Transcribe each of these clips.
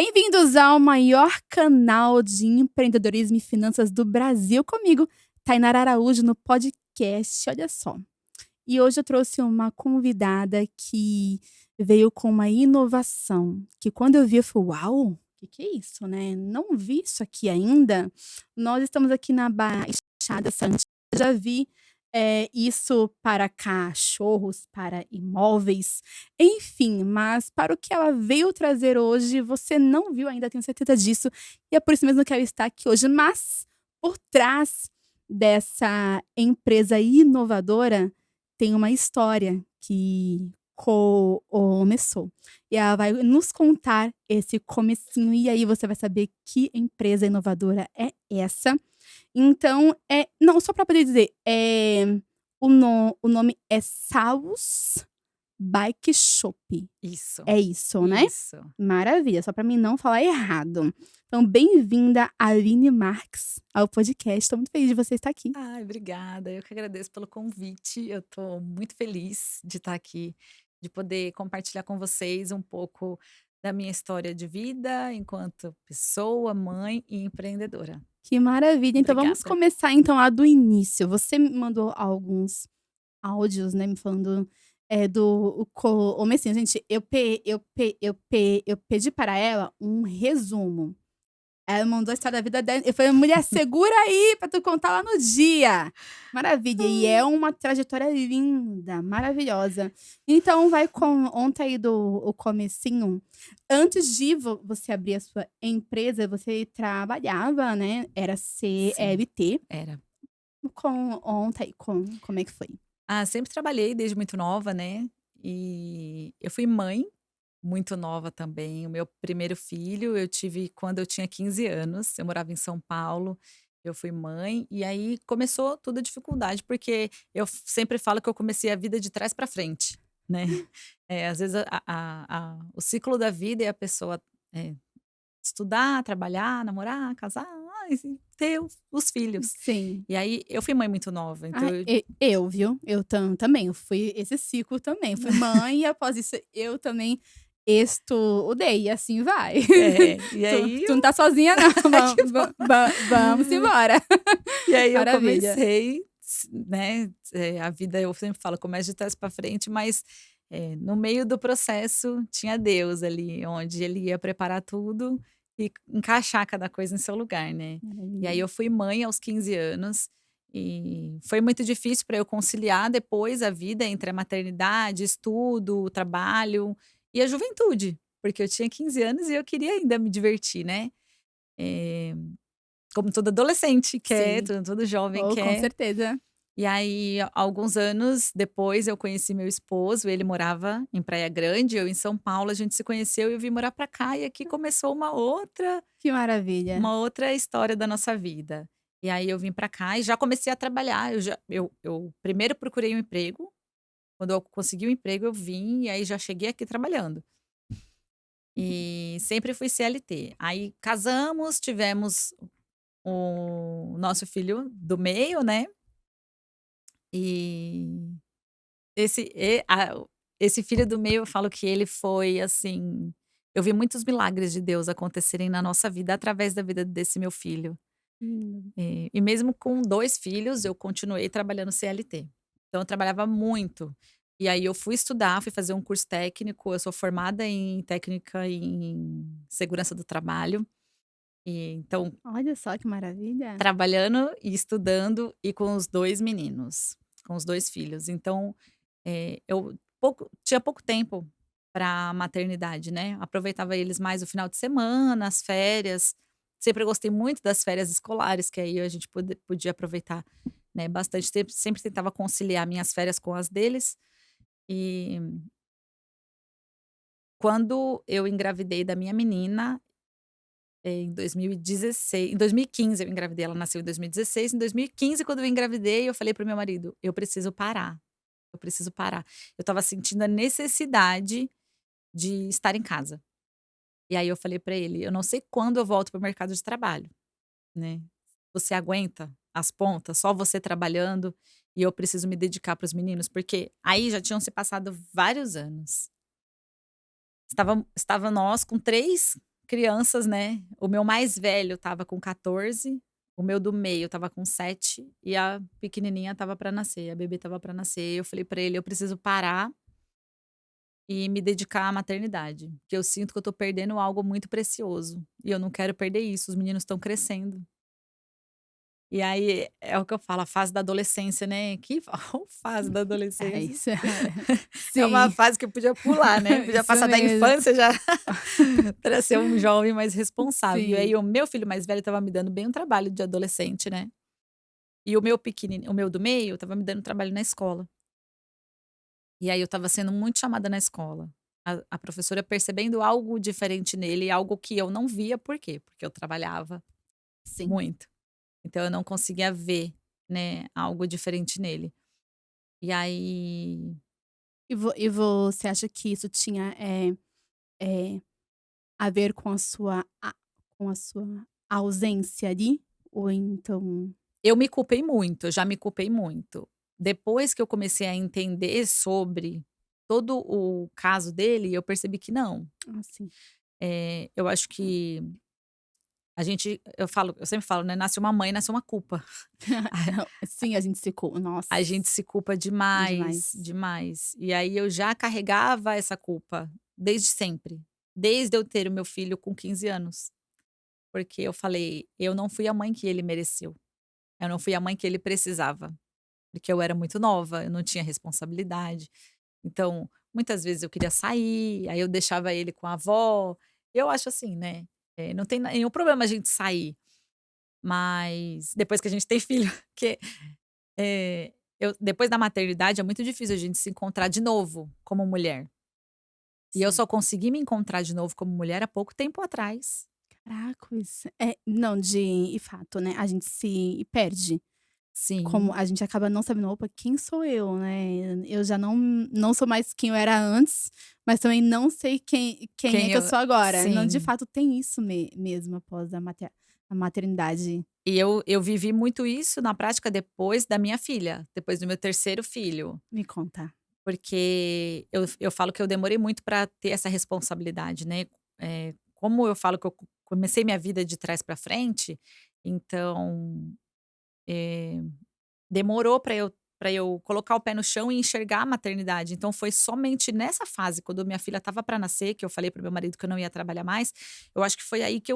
Bem-vindos ao maior canal de empreendedorismo e finanças do Brasil, comigo, Tainara Araújo, no podcast. Olha só. E hoje eu trouxe uma convidada que veio com uma inovação, que quando eu vi, eu falei: "Uau, que é isso, né? Não vi isso aqui ainda". Nós estamos aqui na Baixada Santista. Já vi, isso para cachorros, para imóveis, enfim, mas para o que ela veio trazer hoje, você não viu ainda, tenho certeza disso, e é por isso mesmo que ela está aqui hoje. Mas, por trás dessa empresa inovadora, tem uma história que começou. E ela vai nos contar esse comecinho, e aí você vai saber que empresa inovadora é essa. Então, não, só para poder dizer, o nome é Saus Bike Shop. Isso, É isso, né? isso. Maravilha, só para mim não falar errado. Então, bem-vinda, Aline Marques, ao podcast. Estou muito feliz de você estar aqui. Ai, obrigada. Eu que agradeço pelo convite. Eu tô muito feliz de estar aqui, de poder compartilhar com vocês um pouco da minha história de vida enquanto pessoa, mãe e empreendedora. Que maravilha. Então vamos Obrigada. começar então lá do início. Você me mandou alguns áudios, né, me falando, do comecinho. Gente, eu pedi para ela um resumo. Ela mandou a história da vida dela, eu falei: "Mulher, segura aí pra tu contar lá no dia". Maravilha, e é uma trajetória linda, maravilhosa. Então vai, conta aí do o comecinho. Antes de você abrir a sua empresa, você trabalhava, né, era Sim, CLT. era. Conta aí como é que foi? Sempre trabalhei desde muito nova, né? E eu fui mãe muito nova também. O meu primeiro filho eu tive quando eu tinha 15 anos. Eu morava em São Paulo. Eu fui mãe e aí começou toda a dificuldade, porque eu sempre falo que eu comecei a vida de trás para frente, né? Às vezes o ciclo da vida é a pessoa é, estudar, trabalhar, namorar, casar, e ter os filhos. Sim. E aí eu fui mãe muito nova, então Ah, eu, viu? Eu também, eu fui esse ciclo também. Fui mãe e após isso eu também estudei, e assim vai. e Tu aí tu não tá sozinha não, Ai, que bom. vamos embora. E aí eu Maravilha. comecei, né, a vida eu sempre falo, começa de trás para frente, mas, no meio do processo tinha Deus ali, onde ele ia preparar tudo e encaixar cada coisa em seu lugar, né. E aí Maravilha. eu fui mãe aos 15 anos, e foi muito difícil para eu conciliar depois a vida entre a maternidade, estudo, trabalho e a juventude, porque eu tinha 15 anos e eu queria ainda me divertir, né. Eh Como todo adolescente quer, Sim. todo jovem Oh, com quer. certeza. E aí, alguns anos depois, eu conheci meu esposo, ele morava em Praia Grande, eu em São Paulo, a gente se conheceu e eu vim morar pra cá, e aqui começou Que maravilha. uma outra história da nossa vida. E aí eu vim pra cá e já comecei a trabalhar, eu primeiro procurei um emprego, quando eu consegui o emprego eu vim, e aí já cheguei aqui trabalhando. E sempre fui CLT. Aí casamos, tivemos o nosso filho do meio, né. E esse filho do meio, eu falo que ele foi, assim, eu vi muitos milagres de Deus acontecerem na nossa vida, através da vida desse meu filho. E mesmo com 2 filhos, eu continuei trabalhando CLT. Então eu trabalhava muito. E aí eu fui estudar, fui fazer um curso técnico, eu sou formada em técnica em segurança do trabalho. E então, Olha só que maravilha. trabalhando e estudando e com os 2 meninos, com os 2 filhos. Então, eu tinha pouco tempo para maternidade, né, aproveitava eles mais o final de semana, as férias. Sempre gostei muito das férias escolares, que aí a gente podia aproveitar, né, bastante tempo. Sempre tentava conciliar minhas férias com as deles. E quando eu engravidei da minha menina, em 2016, em 2015 eu engravidei, ela nasceu em 2016. Em 2015, quando eu engravidei, eu falei para o meu marido: "Eu preciso parar, eu preciso parar". Eu estava sentindo a necessidade de estar em casa. E aí eu falei para ele: "Eu não sei quando eu volto para o mercado de trabalho, né. Você aguenta as pontas, só você trabalhando, e eu preciso me dedicar para os meninos?". Porque aí já tinham se passado vários anos. Estava nós com crianças, né, o meu mais velho estava com 14, o meu do meio estava com 7 e a pequenininha estava para nascer, a bebê estava para nascer. Eu falei para ele: "Eu preciso parar e me dedicar à maternidade, porque eu sinto que eu tô perdendo algo muito precioso, e eu não quero perder isso, os meninos estão crescendo". E aí, é o que eu falo, a fase da adolescência, né, que fase da É adolescência. isso. É uma Sim, fase que eu podia pular, né, podia isso passar da mesmo. infância já para ser um jovem mais responsável. E Sim. aí o meu filho mais velho estava me dando bem um trabalho de adolescente, né, e o meu do meio estava me dando trabalho na escola. E aí eu estava sendo muito chamada na escola. A professora percebendo algo diferente nele, algo que eu não via, por quê? Porque eu trabalhava Sim. muito, então eu não conseguia ver, né, algo diferente nele. E aí E você acha que isso tinha, eh, a ver com a sua ausência ali? Ou então eu me culpei muito, eu já me culpei muito. Depois que eu comecei a entender sobre todo o caso dele, eu percebi que não. assim. Eu acho que eu sempre falo, né, nasce uma mãe, nasce uma culpa. Não, sim, a gente se nossa, A gente se culpa demais, demais. demais. E aí eu já carregava essa culpa desde sempre, desde eu ter o meu filho com 15 anos, porque eu falei: "Eu não fui a mãe que ele mereceu, eu não fui a mãe que ele precisava", porque eu era muito nova, eu não tinha responsabilidade. Então, muitas vezes eu queria sair, aí eu deixava ele com a avó. Eu acho assim, né, não tem nenhum problema a gente sair, mas depois que a gente tem filho, que eu depois da maternidade é muito difícil a gente se encontrar de novo como mulher. E eu Sim. só consegui me encontrar de novo como mulher há pouco tempo atrás. Caracas. Não, de fato, né, a gente se perde. Como Sim, a gente acaba não sabendo: "Opa, quem sou eu?", né. Eu já não sou mais quem eu era antes, mas também não sei quem é quem que eu eu sou agora. Não, de sim. fato tem isso mesmo após a maternidade. E eu vivi muito isso na prática depois da minha filha, depois do meu terceiro filho, Me conta. porque eu falo que eu demorei muito para ter essa responsabilidade, né. Como eu falo que eu comecei minha vida de trás para frente, então, eh demorou para eu colocar o pé no chão e enxergar a maternidade, então foi somente nessa fase, quando minha filha estava para nascer, que eu falei para o meu marido que eu não ia trabalhar mais, eu acho que foi aí que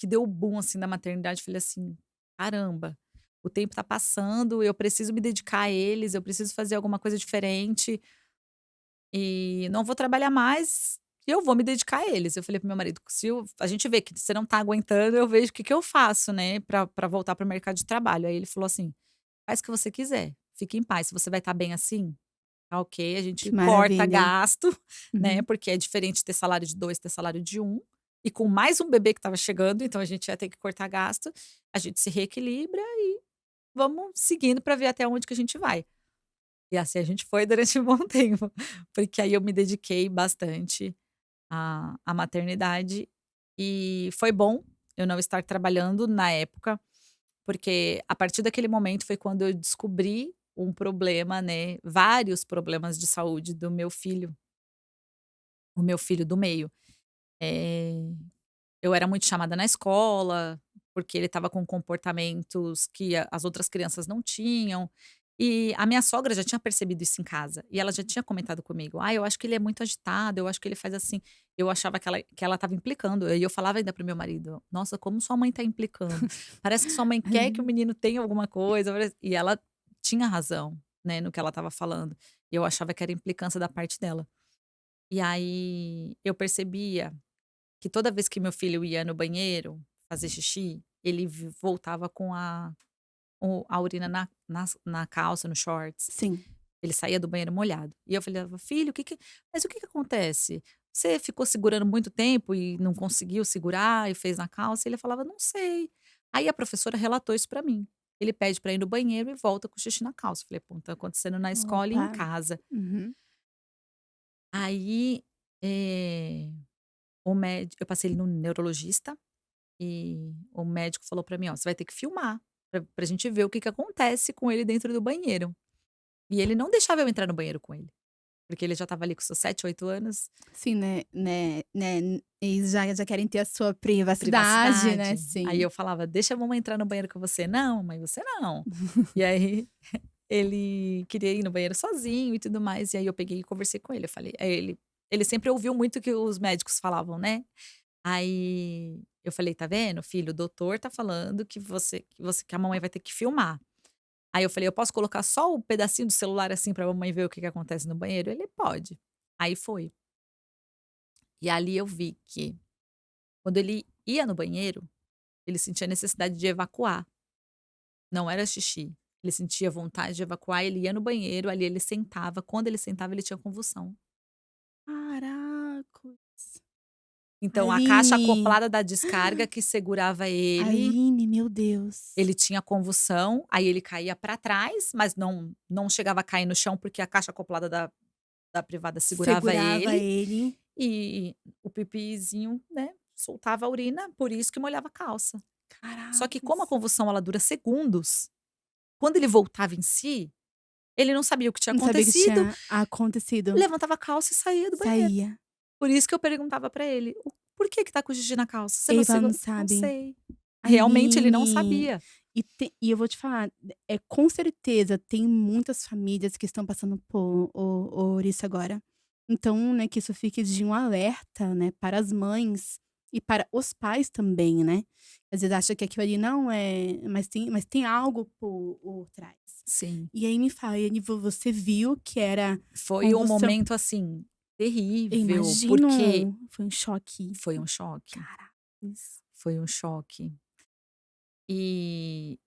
deu o boom, assim, da maternidade, falei assim: "Caramba, o tempo tá passando, eu preciso me dedicar a eles, eu preciso fazer alguma coisa diferente, e não vou trabalhar mais, e eu vou me dedicar a eles". Eu falei para meu marido: "Se a gente vê que você não tá aguentando, eu vejo o que que eu faço, né, pra voltar para o mercado de trabalho". Aí ele falou assim: "Faz o que você quiser, fique em paz, se você vai estar bem assim, tá ok, a Que gente corta maravilha. gasto, né, Uhum. porque é diferente ter salário de 2, ter salário de um, e com mais um bebê que estava chegando, então a gente ia ter que cortar gasto, a gente se reequilibra e vamos seguindo para ver até onde que a gente vai". E assim a gente foi durante um bom tempo, porque aí eu me dediquei bastante à maternidade, e foi bom eu não estar trabalhando na época, porque a partir daquele momento foi quando eu descobri um problema, né, vários problemas de saúde do meu filho, o meu filho do meio. Eh, eu era muito chamada na escola, porque ele estava com comportamentos que as outras crianças não tinham, e a minha sogra já tinha percebido isso em casa, e ela já tinha comentado comigo: "Ah, eu acho que ele é muito agitado, eu acho que ele faz assim". Eu achava que ela estava implicando, e eu falava ainda para o meu marido: "Nossa, como sua mãe está implicando. Parece que sua mãe quer que o menino tenha alguma coisa", e ela tinha razão, né, no que ela estava falando. E eu achava que era implicância da parte dela. E aí eu percebia que toda vez que meu filho ia no banheiro fazer xixi, ele voltava com a urina na calça, no shorts. Sim. Ele saía do banheiro molhado. E eu falava: "Filho, o que que acontece? Você ficou segurando muito tempo e não conseguiu segurar e fez na calça?" Ele falava: "Não sei". Aí a professora relatou isso pra mim. Ele pede pra ir no banheiro e volta com xixi na calça. Eu falei: "Pô, tá acontecendo na escola e em Opa. casa". Uhum. Aí, eu passei ele no neurologista. E o médico falou pra mim: "Ó, você vai ter que filmar, pra gente ver o que que acontece com ele dentro do banheiro". E ele não deixava eu entrar no banheiro com ele, porque ele já estava ali com seus 7, 8 anos. Sim, eles já querem ter a sua privacidade, né, Privacidade. Aí sim. eu falava: "Deixa a mamãe entrar no banheiro com você". "Não, mamãe, você não". E aí ele queria ir no banheiro sozinho e tudo mais, e aí eu peguei e conversei com ele, eu falei aí ele sempre ouviu muito o que os médicos falavam, né. Aí eu falei: "Tá vendo, filho, o doutor tá falando que a mamãe vai ter que filmar". Aí eu falei: "Eu posso colocar só o pedacinho do celular, assim, pra mamãe ver o que que acontece no banheiro?" Ele: "Pode". Aí foi. E ali eu vi que quando ele ia no banheiro, ele sentia necessidade de evacuar, não era xixi. Ele sentia vontade de evacuar, ele ia no banheiro, ali ele sentava, quando ele sentava ele tinha convulsão. Caracos. Então a caixa Aline, acoplada da descarga que segurava ele, Aline, meu Deus. ele tinha convulsão, aí ele caía pra trás, mas não chegava a cair no chão, porque a caixa acoplada da privada segurava Segurava ele, ele. e o pipizinho, né, soltava a urina, por isso que molhava a calça. Só que como a Caracos. convulsão ela dura segundos, quando ele voltava em si, ele não sabia o que tinha Não sabia que acontecido, tinha acontecido. levantava a calça e saía do banheiro. Saía. Por isso que eu perguntava pra ele: "O por que que tá com xixi na calça? Você não Ele fala: "Não segura?" "Não sabe". sei". Realmente ele não Aline, sabia. e eu vou te falar, com certeza tem muitas famílias que estão passando por isso agora. Então, né, que isso fique de um alerta, né, para as mães e para os pais também, né. Às vezes acha que aquilo ali não é, mas tem algo por trás. Sim, E aí me fala, e aí você viu que era foi um convulsão. momento, assim, Eu terrível, porque imagino, foi um choque. foi um choque, Caracas. foi um choque. E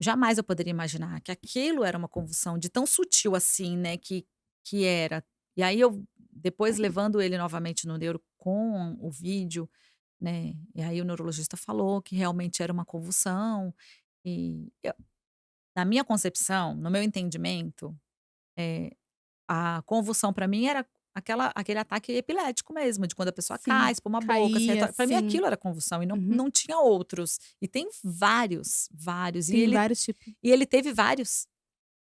jamais eu poderia imaginar que aquilo era uma convulsão de tão sutil assim, né, que era. E aí eu depois levando ele novamente no neuro com o vídeo, né, e aí o neurologista falou que realmente era uma convulsão, e eu na minha concepção, no meu entendimento, eh, a convulsão para mim era aquele ataque epilético mesmo, de quando a pessoa Sim, cai, espuma a boca, assim, caía, para mim sim. aquilo era convulsão e não Uhum. não tinha outros. E tem vários, vários, Tem vários tipos. e ele teve vários.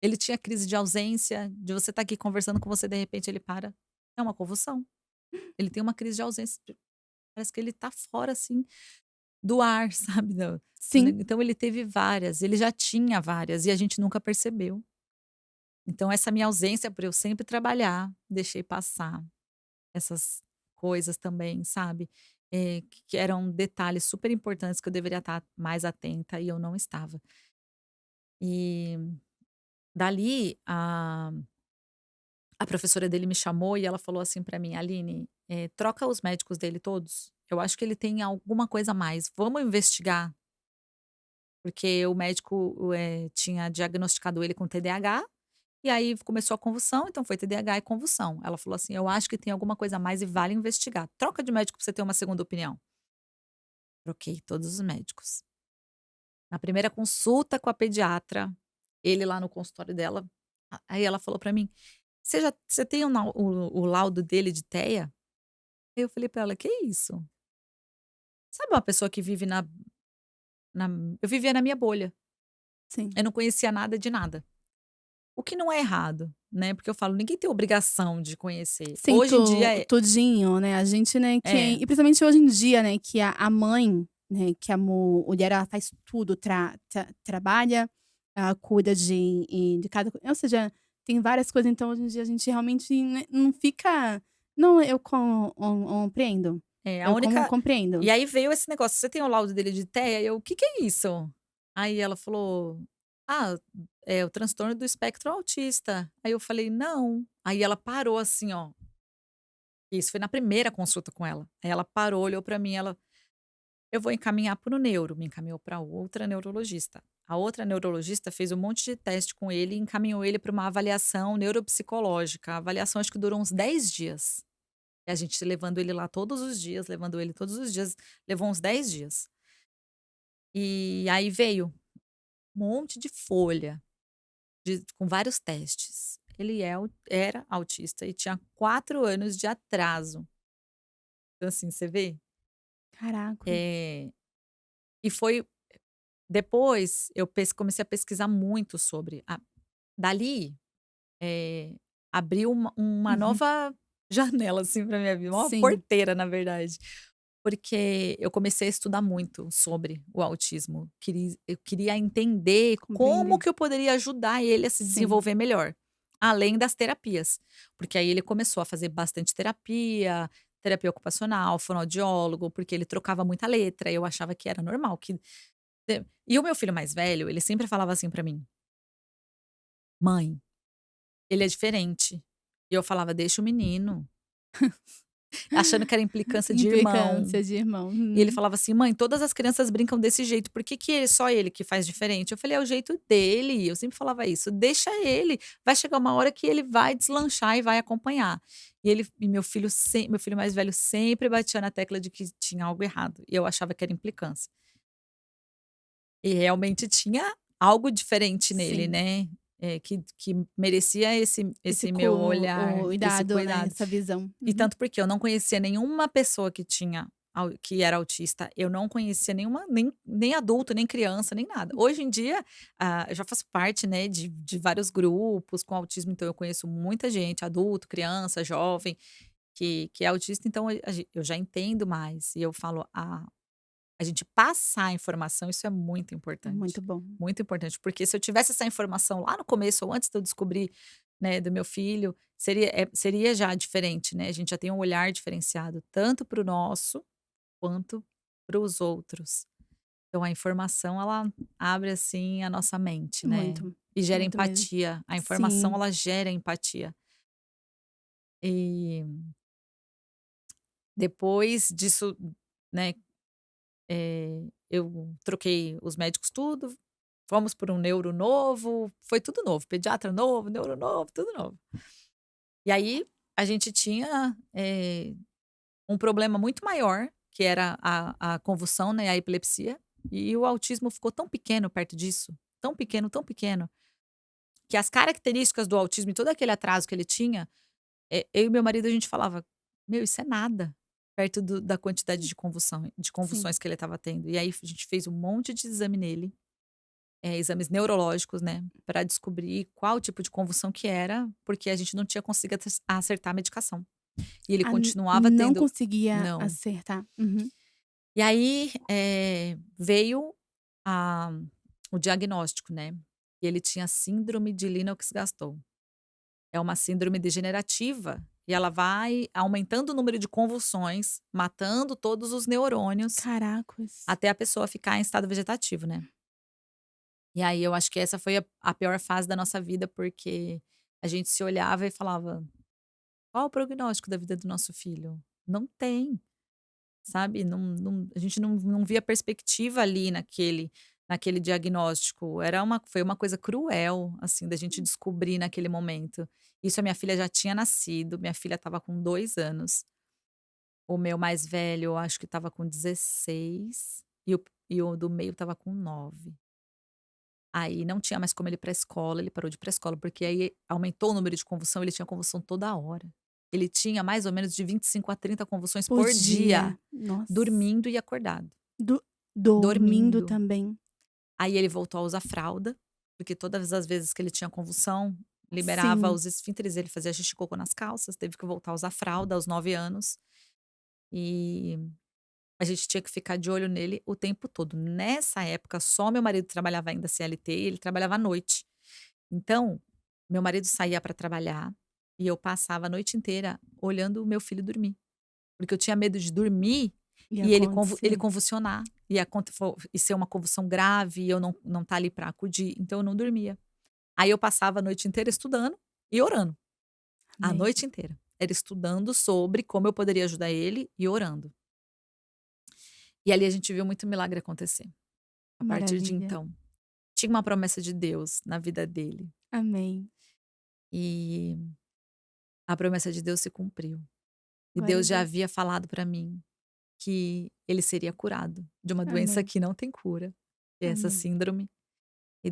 Ele tinha crise de ausência, de você estar aqui conversando com você, de repente ele para, é uma convulsão. Ele tem uma crise de ausência, parece que ele tá fora, assim, do ar, sabe, Sim. então ele teve várias, ele já tinha várias e a gente nunca percebeu. Então essa minha ausência por eu sempre trabalhar, deixei passar essas coisas também, sabe, que eram detalhes super importantes que eu deveria estar mais atenta e eu não estava. E dali a professora dele me chamou e ela falou assim pra mim: "Aline, troca os médicos dele todos, eu acho que ele tem alguma coisa a mais, vamos investigar", porque o médico, tinha diagnosticado ele com TDAH, e aí começou a convulsão, então foi TDAH e convulsão. Ela falou assim: "Eu acho que tem alguma coisa a mais e vale investigar. Troca de médico pra você ter uma segunda opinião". Troquei todos os médicos. Na primeira consulta com a pediatra, ele lá no consultório dela, aí ela falou pra mim: Você tem o laudo dele de TEA?" Aí eu falei pra ela: "Que isso?" Sabe uma pessoa que vive na eu vivia na minha bolha, Sim. eu não conhecia nada de nada. O que não é errado, né, porque eu falo: "Ninguém tem obrigação de conhecer". Sim, Hoje em dia tudinho, né, a gente, né, é, e principalmente hoje em dia, né, que a mãe, né, que a mulher ela faz tudo, trabalha, ela cuida de cada ou seja, tem várias coisas, então hoje em dia a gente realmente, né, não fica não, eu compreendo, a eu única e compreendo. aí veio esse negócio: "Você tem o laudo dele de TEA?" Eu: "O que que é isso?" Aí ela falou: "Ah, é o transtorno do espectro autista". Aí eu falei: "Não". Aí ela parou assim, ó, isso foi na primeira consulta com ela. Aí ela parou, olhou pra mim, ela: "Eu vou encaminhar para o neuro", me encaminhou para outra neurologista. A outra neurologista fez um monte de teste com ele e encaminhou ele para uma avaliação neuropsicológica. A avaliação acho que durou uns 10 dias. E a gente levando ele lá todos os dias, levando ele todos os dias, levou uns 10 dias. E aí veio um monte de folha com vários testes. Ele era autista e tinha 4 anos de atraso. Então assim, você vê? Caracas. Eh, e foi depois eu comecei a pesquisar muito sobre dali, eh, abriu uma Uhum. nova janela, assim, pra minha vida, uma Sim, porteira, na verdade. Porque eu comecei a estudar muito sobre o autismo. Eu queria entender como compreender. que eu poderia ajudar ele a se Sim. desenvolver melhor, além das terapias. Porque aí ele começou a fazer bastante terapia, terapia ocupacional, fonoaudiólogo, porque ele trocava muita letra, eu achava que era normal, e o meu filho mais velho, ele sempre falava assim pra mim: "Mãe, ele é diferente". E eu falava: "Deixa o menino", achando que era implicância de irmão. Implicância de irmão. E ele Uhum. falava assim: "Mãe, todas as crianças brincam desse jeito, por que que só ele que faz diferente?" Eu falei: "É o jeito dele", eu sempre falava isso: "Deixa ele, vai chegar uma hora que ele vai deslanchar e vai acompanhar". E meu filho mais velho sempre batia na tecla de que tinha algo errado, e eu achava que era implicância. E realmente tinha algo diferente nele, Sim. né, que merecia Esse esse meu olhar, esse cuidado, né, cuidado. essa visão. E Uhum. tanto porque eu não conhecia nenhuma pessoa que era autista, eu não conhecia nenhuma, nem adulto, nem criança, nem nada. Hoje em dia, eu já faço parte, né, de vários grupos com autismo, então eu conheço muita gente, adulto, criança, jovem, que é autista, então eu já entendo mais, e eu falo: a gente passar a informação, isso é É muito bom. muito importante, porque se eu tivesse essa informação lá no começo ou antes de eu descobrir, né, do meu filho, seria já diferente, né, a gente já tem um olhar diferenciado tanto para o nosso, quanto para os outros. Então a informação ela abre, assim, a nossa mente, né, Muito, e gera muito mesmo. empatia, a informação Sim. ela gera empatia. E depois disso, né, eu troquei os médicos tudo, fomos por um neuro novo, foi tudo novo, pediatra novo, neuro novo, tudo novo. E aí, a gente tinha, um problema muito maior, que era a convulsão, né, a epilepsia, e o autismo ficou tão pequeno perto disso, tão pequeno, que as características do autismo e todo aquele atraso que ele tinha, eu e meu marido a gente falava: "Meu, isso é nada, perto da quantidade de Sim. convulsões que ele estava tendo". E aí a gente fez um monte de exame nele. Exames neurológicos, né, para descobrir qual tipo de convulsão que era, porque a gente não tinha conseguido acertar a medicação. E ele Ah, continuava não tendo conseguia não. acertar. Uhum. E aí, veio a o diagnóstico, né, e ele tinha síndrome de Lennox-Gastaut. É uma síndrome degenerativa e ela vai aumentando o número de convulsões, matando todos os neurônios, Caracas. até a pessoa ficar em estado vegetativo, né. E aí eu acho que essa foi a pior fase da nossa vida, porque a gente se olhava e falava: "Qual o prognóstico da vida do nosso filho? Não tem", sabe, a gente não via perspectiva ali naquele diagnóstico. Foi uma coisa cruel, assim, da gente descobrir naquele momento. Isso a minha filha já tinha nascido, minha filha estava com 2 anos, o meu mais velho eu acho que estava com 16 e o do meio estava com 9. Aí não tinha mais como ele ir pra escola, ele parou de ir pra escola, porque aí aumentou o número de convulsão, ele tinha convulsão toda hora. Ele tinha mais ou menos de 25 a 30 convulsões Por por dia, dia. Nossa. dormindo e acordado. Dormindo Dormindo. também. Aí ele voltou a usar fralda, porque todas as vezes que ele tinha convulsão, liberava Sim. os esfínteres, ele fazia xixi e cocô nas calças, teve que voltar a usar fralda aos 9 anos. E a gente tinha que ficar de olho nele o tempo todo. Nessa época, só meu marido trabalhava ainda CLT e ele trabalhava à noite. Então, meu marido saía para trabalhar e eu passava a noite inteira olhando o meu filho dormir, porque eu tinha medo de dormir Ia e ele acontecer. convulsionar, e ser uma convulsão grave e eu não estar ali para acudir, então eu não dormia. Aí eu passava a noite inteira estudando e orando, a Amém. noite inteira. Era estudando sobre como eu poderia ajudar ele e orando. E ali a gente viu muito milagre acontecer, a partir de Maravilha. então. Tinha uma promessa de Deus na vida dele, Amém. e a promessa de Deus se cumpriu. E Glória a Deus já Deus. havia falado para mim que ele seria curado de uma doença Amém. que não tem cura, que é essa Amém. síndrome, e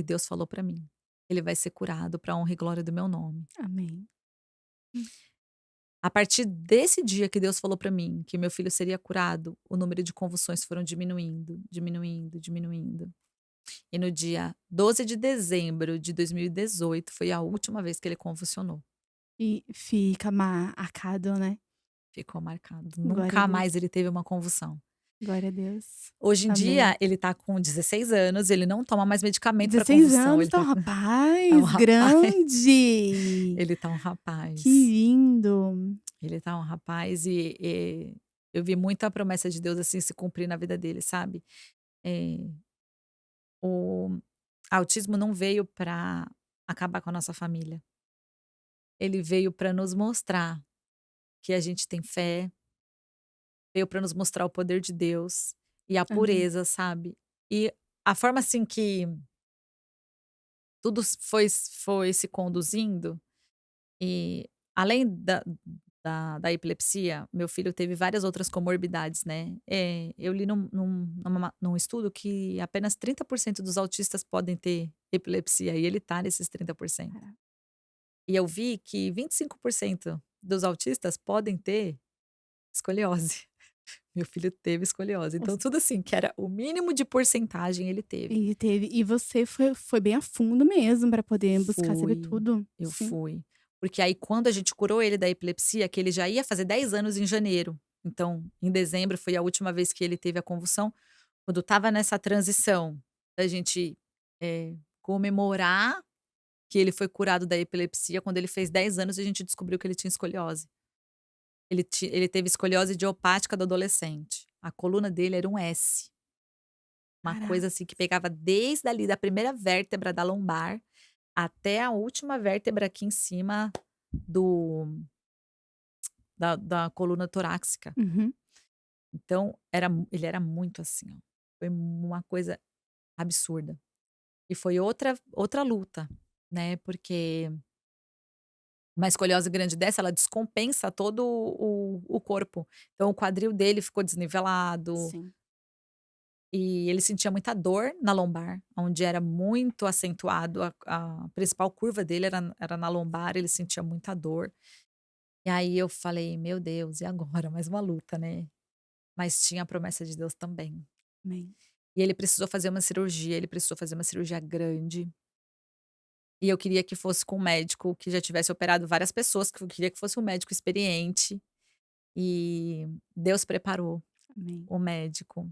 Deus falou para mim: "Ele vai ser curado pra honra e glória do meu nome". Amém. Hum. A partir desse dia que Deus falou para mim que meu filho seria curado, o número de convulsões foram diminuindo, diminuindo, diminuindo. E no dia 12 de dezembro de 2018 foi a última vez que ele convulsionou. E fica marcado, né. Ficou marcado. Glória a Nunca Deus, mais ele teve uma convulsão. glória a Deus. Hoje em dia, Amém. ele tá com 16 anos, ele não toma mais medicamento para 16 convulsão, anos, ele tá um tá um rapaz rapaz, grande. ele tá um Que rapaz. lindo. Ele tá um rapaz e eu vi muito a promessa de Deus, assim, se cumprir na vida dele, sabe. Eh, o autismo não veio para acabar com a nossa família, ele veio para nos mostrar que a gente tem fé, veio para nos mostrar o poder de Deus e a Amém. pureza, sabe. E a forma, assim, que tudo foi se conduzindo, e além da epilepsia, meu filho teve várias outras comorbidades, né. Eu li num estudo que apenas 30% dos autistas podem ter epilepsia e ele tá nesses 30%. Cara, E eu vi que 25% dos autistas podem ter escoliose. Meu filho teve escoliose, então os tudo assim que era o mínimo de porcentagem ele teve. e teve e você foi bem a fundo mesmo pra poder buscar saber Fui, tudo. eu Sim. fui. Porque aí quando a gente curou ele da epilepsia, que ele já ia fazer 10 anos em janeiro, então em dezembro foi a última vez que ele teve a convulsão, quando estava nessa transição da gente, comemorar que ele foi curado da epilepsia, quando ele fez 10 anos a gente descobriu que ele tinha escoliose. Ele teve escoliose idiopática do adolescente. A coluna dele era um S, uma Cara, coisa assim que pegava desde ali da primeira vértebra da lombar até a última vértebra aqui em cima do da coluna torácica. uhum. Então ele era muito assim, ó, foi uma coisa absurda. E foi outra luta, né, porque uma escoliose grande dessa, ela descompensa todo o corpo. Então o quadril dele ficou desnivelado, Sim. e ele sentia muita dor na lombar, onde era muito acentuado a principal curva dele era na lombar, ele sentia muita dor. E aí eu falei: "Meu Deus, e agora?" Mais uma luta, né. Mas tinha a promessa de Deus também. Amém. E ele precisou fazer uma cirurgia, ele precisou fazer uma cirurgia grande, e eu queria que fosse com um médico que já tivesse operado várias pessoas, que eu queria que fosse um médico experiente, e Deus preparou Amém. o médico.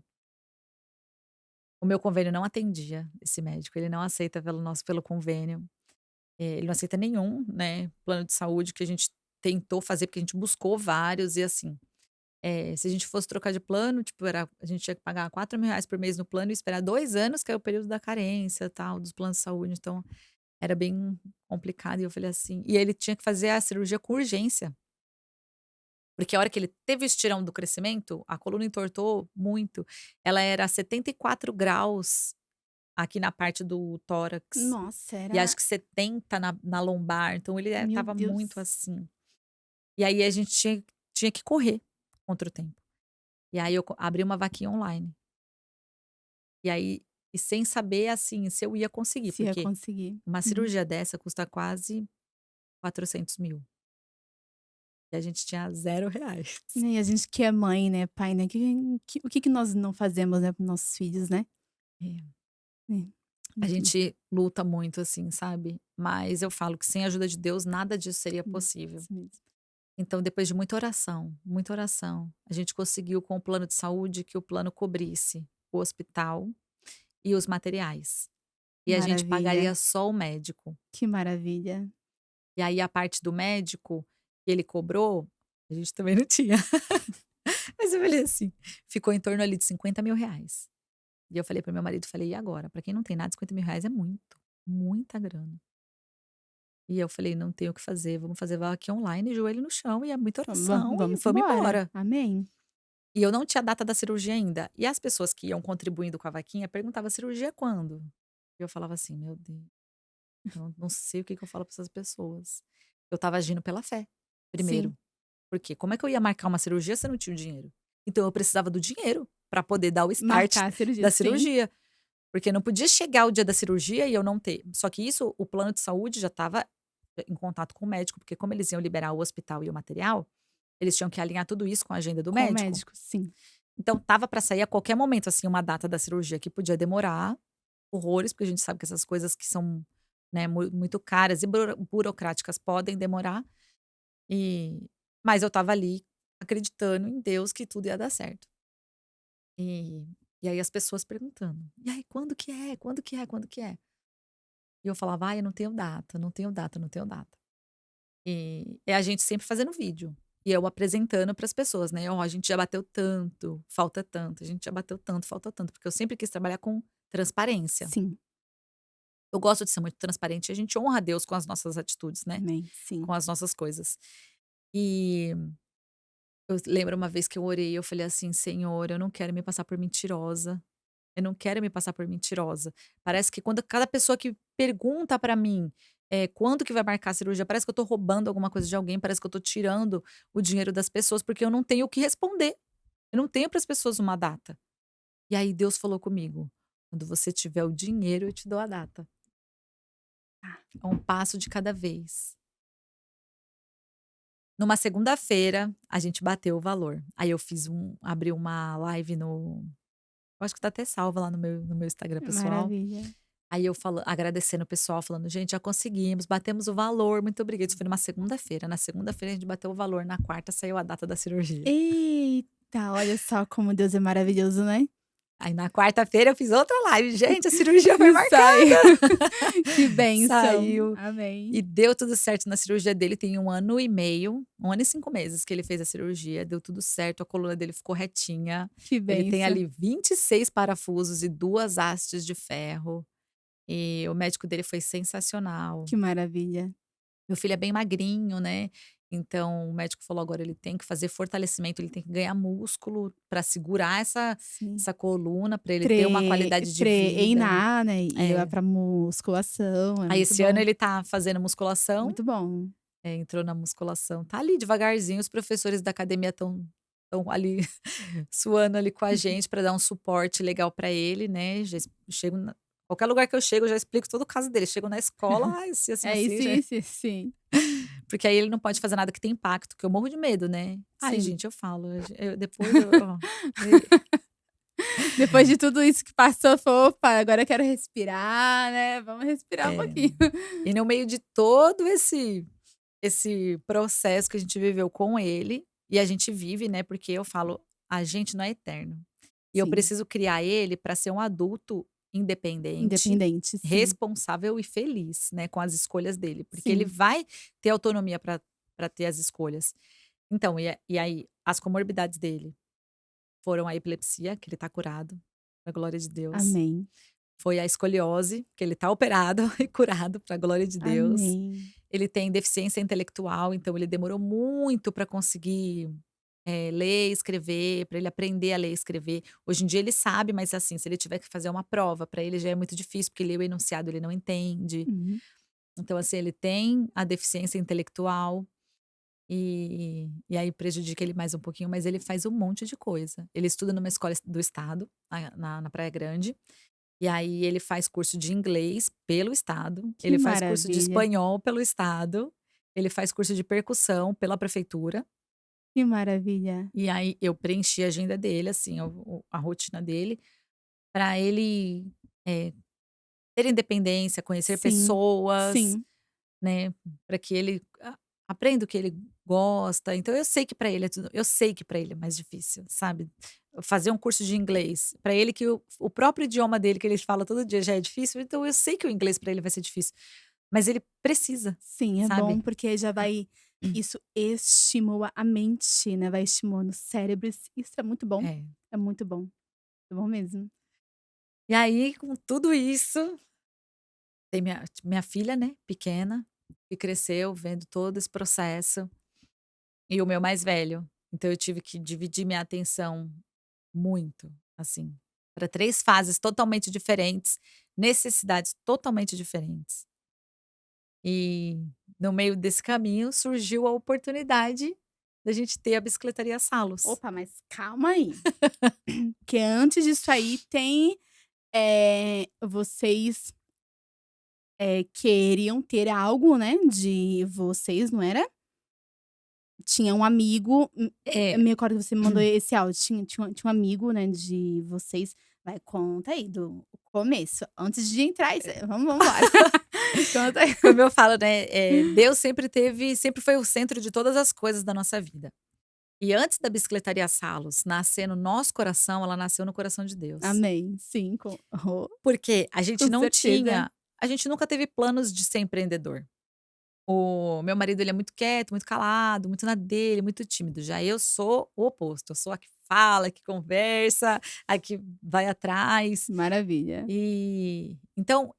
O meu convênio não atendia esse médico, ele não aceita pelo convênio, ele não aceita nenhum, né, plano de saúde que a gente tentou fazer, porque a gente buscou vários e assim. Se a gente fosse trocar de plano, tipo, a gente tinha que pagar R$ 4.000 por mês no plano e esperar 2 anos, que é o período da carência, tal, dos planos de saúde, então era bem complicado e eu falei assim e ele tinha que fazer a cirurgia com urgência, porque a hora que ele teve o estirão do crescimento, a coluna entortou muito, ela era 74 graus aqui na parte do tórax, Nossa, e acho era que 70 na lombar, então ele meu estava muito Deus. assim. E aí a gente tinha que correr contra o tempo. E aí eu abri uma vaquinha online. E aí sem saber, assim, se eu ia conseguir, Se ia porque conseguir. uma Uhum. cirurgia dessa custa quase 400.000 e a gente tinha R$ 0. E a gente que é mãe, né, pai, né, o que que nós não fazemos, né, para nossos filhos, né. É. É. A Enfim, gente luta muito, assim, sabe. Mas eu falo que sem a ajuda de Deus nada disso seria sim, possível. isso mesmo. Então depois de muita oração, a gente conseguiu com o plano de saúde que o plano cobrisse o hospital e os materiais. E a gente Maravilha, pagaria só o médico. que maravilha. E aí a parte do médico que ele cobrou, a gente também não tinha. Mas eu falei assim, ficou em torno ali de R$ 50.000. E eu falei para meu marido, falei: "E agora?" Para quem não tem nada, R$ 50.000 é muito, muita grana. E eu falei: "Não tem o que fazer, vamos fazer vaquinha online, joelho no chão e é muita oração e Vamos vamos embora. embora". Amém. E eu não tinha a data da cirurgia ainda. E as pessoas que iam contribuindo com a vaquinha perguntavam: "Cirurgia quando?" E eu falava assim: "Meu Deus, eu não sei o que que eu falo para essas pessoas". Eu estava agindo pela fé, Sim, primeiro. Porque como é que eu ia marcar uma cirurgia se eu não tinha o dinheiro? Então eu precisava do dinheiro para poder dar o start marcar a cirurgia, da sim. cirurgia, porque não podia chegar o dia da cirurgia e eu não ter. Só que isso, o plano de saúde já estava em contato com o médico, porque como eles iam liberar o hospital e o material, eles tinham que alinhar tudo isso com a agenda do Com o médico. médico, sim. Então tava para sair a qualquer momento, assim, uma data da cirurgia que podia demorar horrores, porque a gente sabe que essas coisas que são, né, muito caras e burocráticas podem demorar. Mas eu estava ali acreditando em Deus que tudo ia dar certo. E, e aí as pessoas perguntando: "E aí, quando que é? Quando que é? Quando que é?" E eu falava: "Ai, eu não tenho data, não tenho data, não tenho data". E é a gente sempre fazendo vídeo. E eu apresentando para as pessoas, né: "Ó, a gente já bateu tanto, falta tanto, a gente já bateu tanto, falta tanto", porque eu sempre quis trabalhar com transparência. Sim, Eu gosto de ser muito transparente, e a gente honra a Deus com as nossas atitudes, né, amém. Sim. com as nossas coisas. E eu lembro uma vez que eu orei, eu falei assim: "Senhor, eu não quero me passar por mentirosa, eu não quero me passar por mentirosa". Parece que quando cada pessoa que pergunta pra mim, quando que vai marcar a cirurgia, parece que eu tô roubando alguma coisa de alguém, parece que eu tô tirando o dinheiro das pessoas, porque eu não tenho o que responder. Eu não tenho para as pessoas uma data. E aí Deus falou comigo: "Quando você tiver o dinheiro, eu te dou a data. Ah, É um passo de cada vez". Numa segunda-feira, a gente bateu o valor. Aí eu abri uma live no eu acho que tá até salva lá no meu Instagram pessoal. maravilha. Aí eu agradecendo o pessoal, falando: "Gente, já conseguimos, batemos o valor, muito obrigada". Isso foi numa segunda-feira. Na segunda-feira a gente bateu o valor, na quarta saiu a data da cirurgia. Eita, olha só como Deus é maravilhoso, né? Aí na quarta-feira eu fiz outra live: "Gente, a cirurgia foi Sai. marcada". Que bênção. Saiu. Amém. E deu tudo certo na cirurgia dele, tem 1 ano e meio, 1 ano e 5 meses que ele fez a cirurgia, deu tudo certo, a coluna dele ficou retinha. Que Ele tem bênção. ali 26 parafusos e 2 hastes de ferro, e o médico dele foi sensacional. Que maravilha. Meu filho é bem magrinho, né, então o médico falou: "Agora ele tem que fazer fortalecimento, ele tem que ganhar músculo para segurar essa Sim. essa coluna, para ele ter uma qualidade de vida". Treinar, né, e levar É. pra musculação, é Aí muito esse ano bom. ele tá fazendo musculação. Muito bom. Entrou na musculação, tá ali devagarzinho, os professores da academia estão ali suando ali com a gente para dar um suporte legal para ele, né, já chego na qualquer lugar que eu chego, eu já explico todo o caso dele, chego na escola: "Ai, assim, assim, É assim", isso, já isso, isso, sim. porque aí ele não pode fazer nada que tem impacto, que eu morro de medo, né. Ai Sim. gente, eu falo, eu depois eu ó, e Depois de tudo isso que passou, falou: "Opa, agora eu quero respirar, né, vamos respirar um é, pouquinho". e no meio de todo esse processo que a gente viveu com ele, e a gente vive, né, porque eu falo: "A gente não é eterno". E eu Sim, preciso criar ele para ser um adulto independente, independente, sim. responsável e feliz, né, com as escolhas dele, porque ele Sim. vai ter autonomia para ter as escolhas. Então, e aí, as comorbidades dele foram a epilepsia, que ele tá curado, pra glória de Deus. Amém. Foi a escoliose, que ele tá operado e curado, pra glória de Deus. Amém. Ele tem deficiência intelectual, então ele demorou muito para conseguir ler e escrever, para ele aprender a ler e escrever. Hoje em dia ele sabe, mas assim, se ele tiver que fazer uma prova, para ele já é muito difícil, porque ler o enunciado ele não entende. Uhum. Então, assim, ele tem a deficiência intelectual e aí prejudica ele mais um pouquinho, mas ele faz um monte de coisa. Ele estuda numa escola do estado, na Praia Grande, e aí ele faz curso de inglês pelo estado, Que ele faz curso de maravilha, espanhol pelo estado, ele faz curso de percussão pela prefeitura. que maravilha. E aí eu preenchi a agenda dele, assim, a rotina dele, para ele, eh, ter independência, conhecer Sim, pessoas, sim. né, para que ele aprenda o que ele gosta. Então eu sei que para ele eu sei que para ele é mais difícil, sabe. Fazer um curso de inglês, para ele que o próprio idioma dele que ele fala todo dia já é difícil, então eu sei que o inglês para ele vai ser difícil, mas ele precisa, Sim, é bom sabe. porque já vai isso estimula a mente, né, vai estimulando o cérebro, isso é muito bom, É. é muito bom mesmo. E aí com tudo isso tem minha filha, né, pequena, que cresceu vendo todo esse processo, e o meu mais velho. Então eu tive que dividir minha atenção muito, assim, para 3 fases totalmente diferentes, necessidades totalmente diferentes. E no meio desse caminho surgiu a oportunidade da gente ter a bicicletaria Salos. Opa, mas calma aí, porque antes disso aí tem, vocês, queriam ter algo, né, de vocês, não era? Tinha um amigo, eu É. me recordo que você me mandou esse áudio, tinha um amigo, né, de vocês. Vai, conta aí do começo, antes de entrar vamos embora. Conta aí. Como eu falo, né, Deus sempre foi o centro de todas as coisas da nossa vida. E antes da Bicicletaria Salos nascer no nosso coração, ela nasceu no coração de Deus. Amém. Sim, Porque com certeza. a gente nunca teve planos de ser empreendedor. O meu marido, ele é muito quieto, muito calado, muito na dele, muito tímido. Já eu sou o oposto, eu sou a que fala, a que conversa, a que vai atrás. Maravilha. Então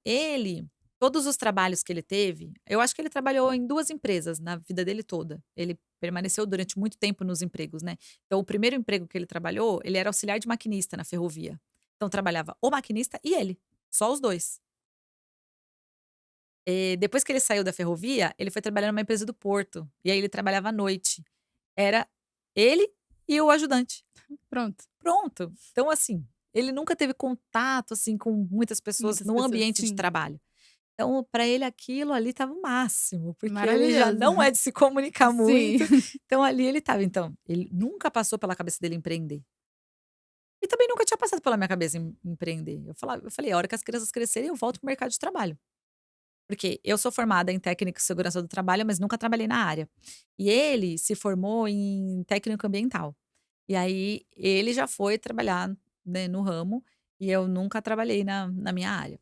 todos os trabalhos que ele teve, eu acho que ele trabalhou em 2 empresas na vida dele toda. Ele permaneceu durante muito tempo nos empregos, né. Então o primeiro emprego que ele trabalhou, ele era auxiliar de maquinista na ferrovia. Então trabalhava o maquinista e ele, só os 2. Depois que ele saiu da ferrovia, ele foi trabalhar numa empresa do porto, e aí ele trabalhava à noite. Era ele e o ajudante. Pronto. Pronto. Então, assim, ele nunca teve contato, assim, com muitas pessoas Muitas no pessoas, ambiente de sim. trabalho. Então, para ele aquilo ali estava o máximo, porque ele já Maravilhoso. não é de se comunicar Sim. muito, então ali ele estava. Então, ele nunca passou pela cabeça dele empreender. E também nunca tinha passado pela minha cabeça empreender. Eu falei: "A hora que as crianças crescerem, eu volto para o mercado de trabalho". Porque eu sou formada em técnico de segurança do trabalho, mas nunca trabalhei na área. E ele se formou em técnico ambiental. E aí ele já foi trabalhar, né, no ramo, e eu nunca trabalhei na minha área.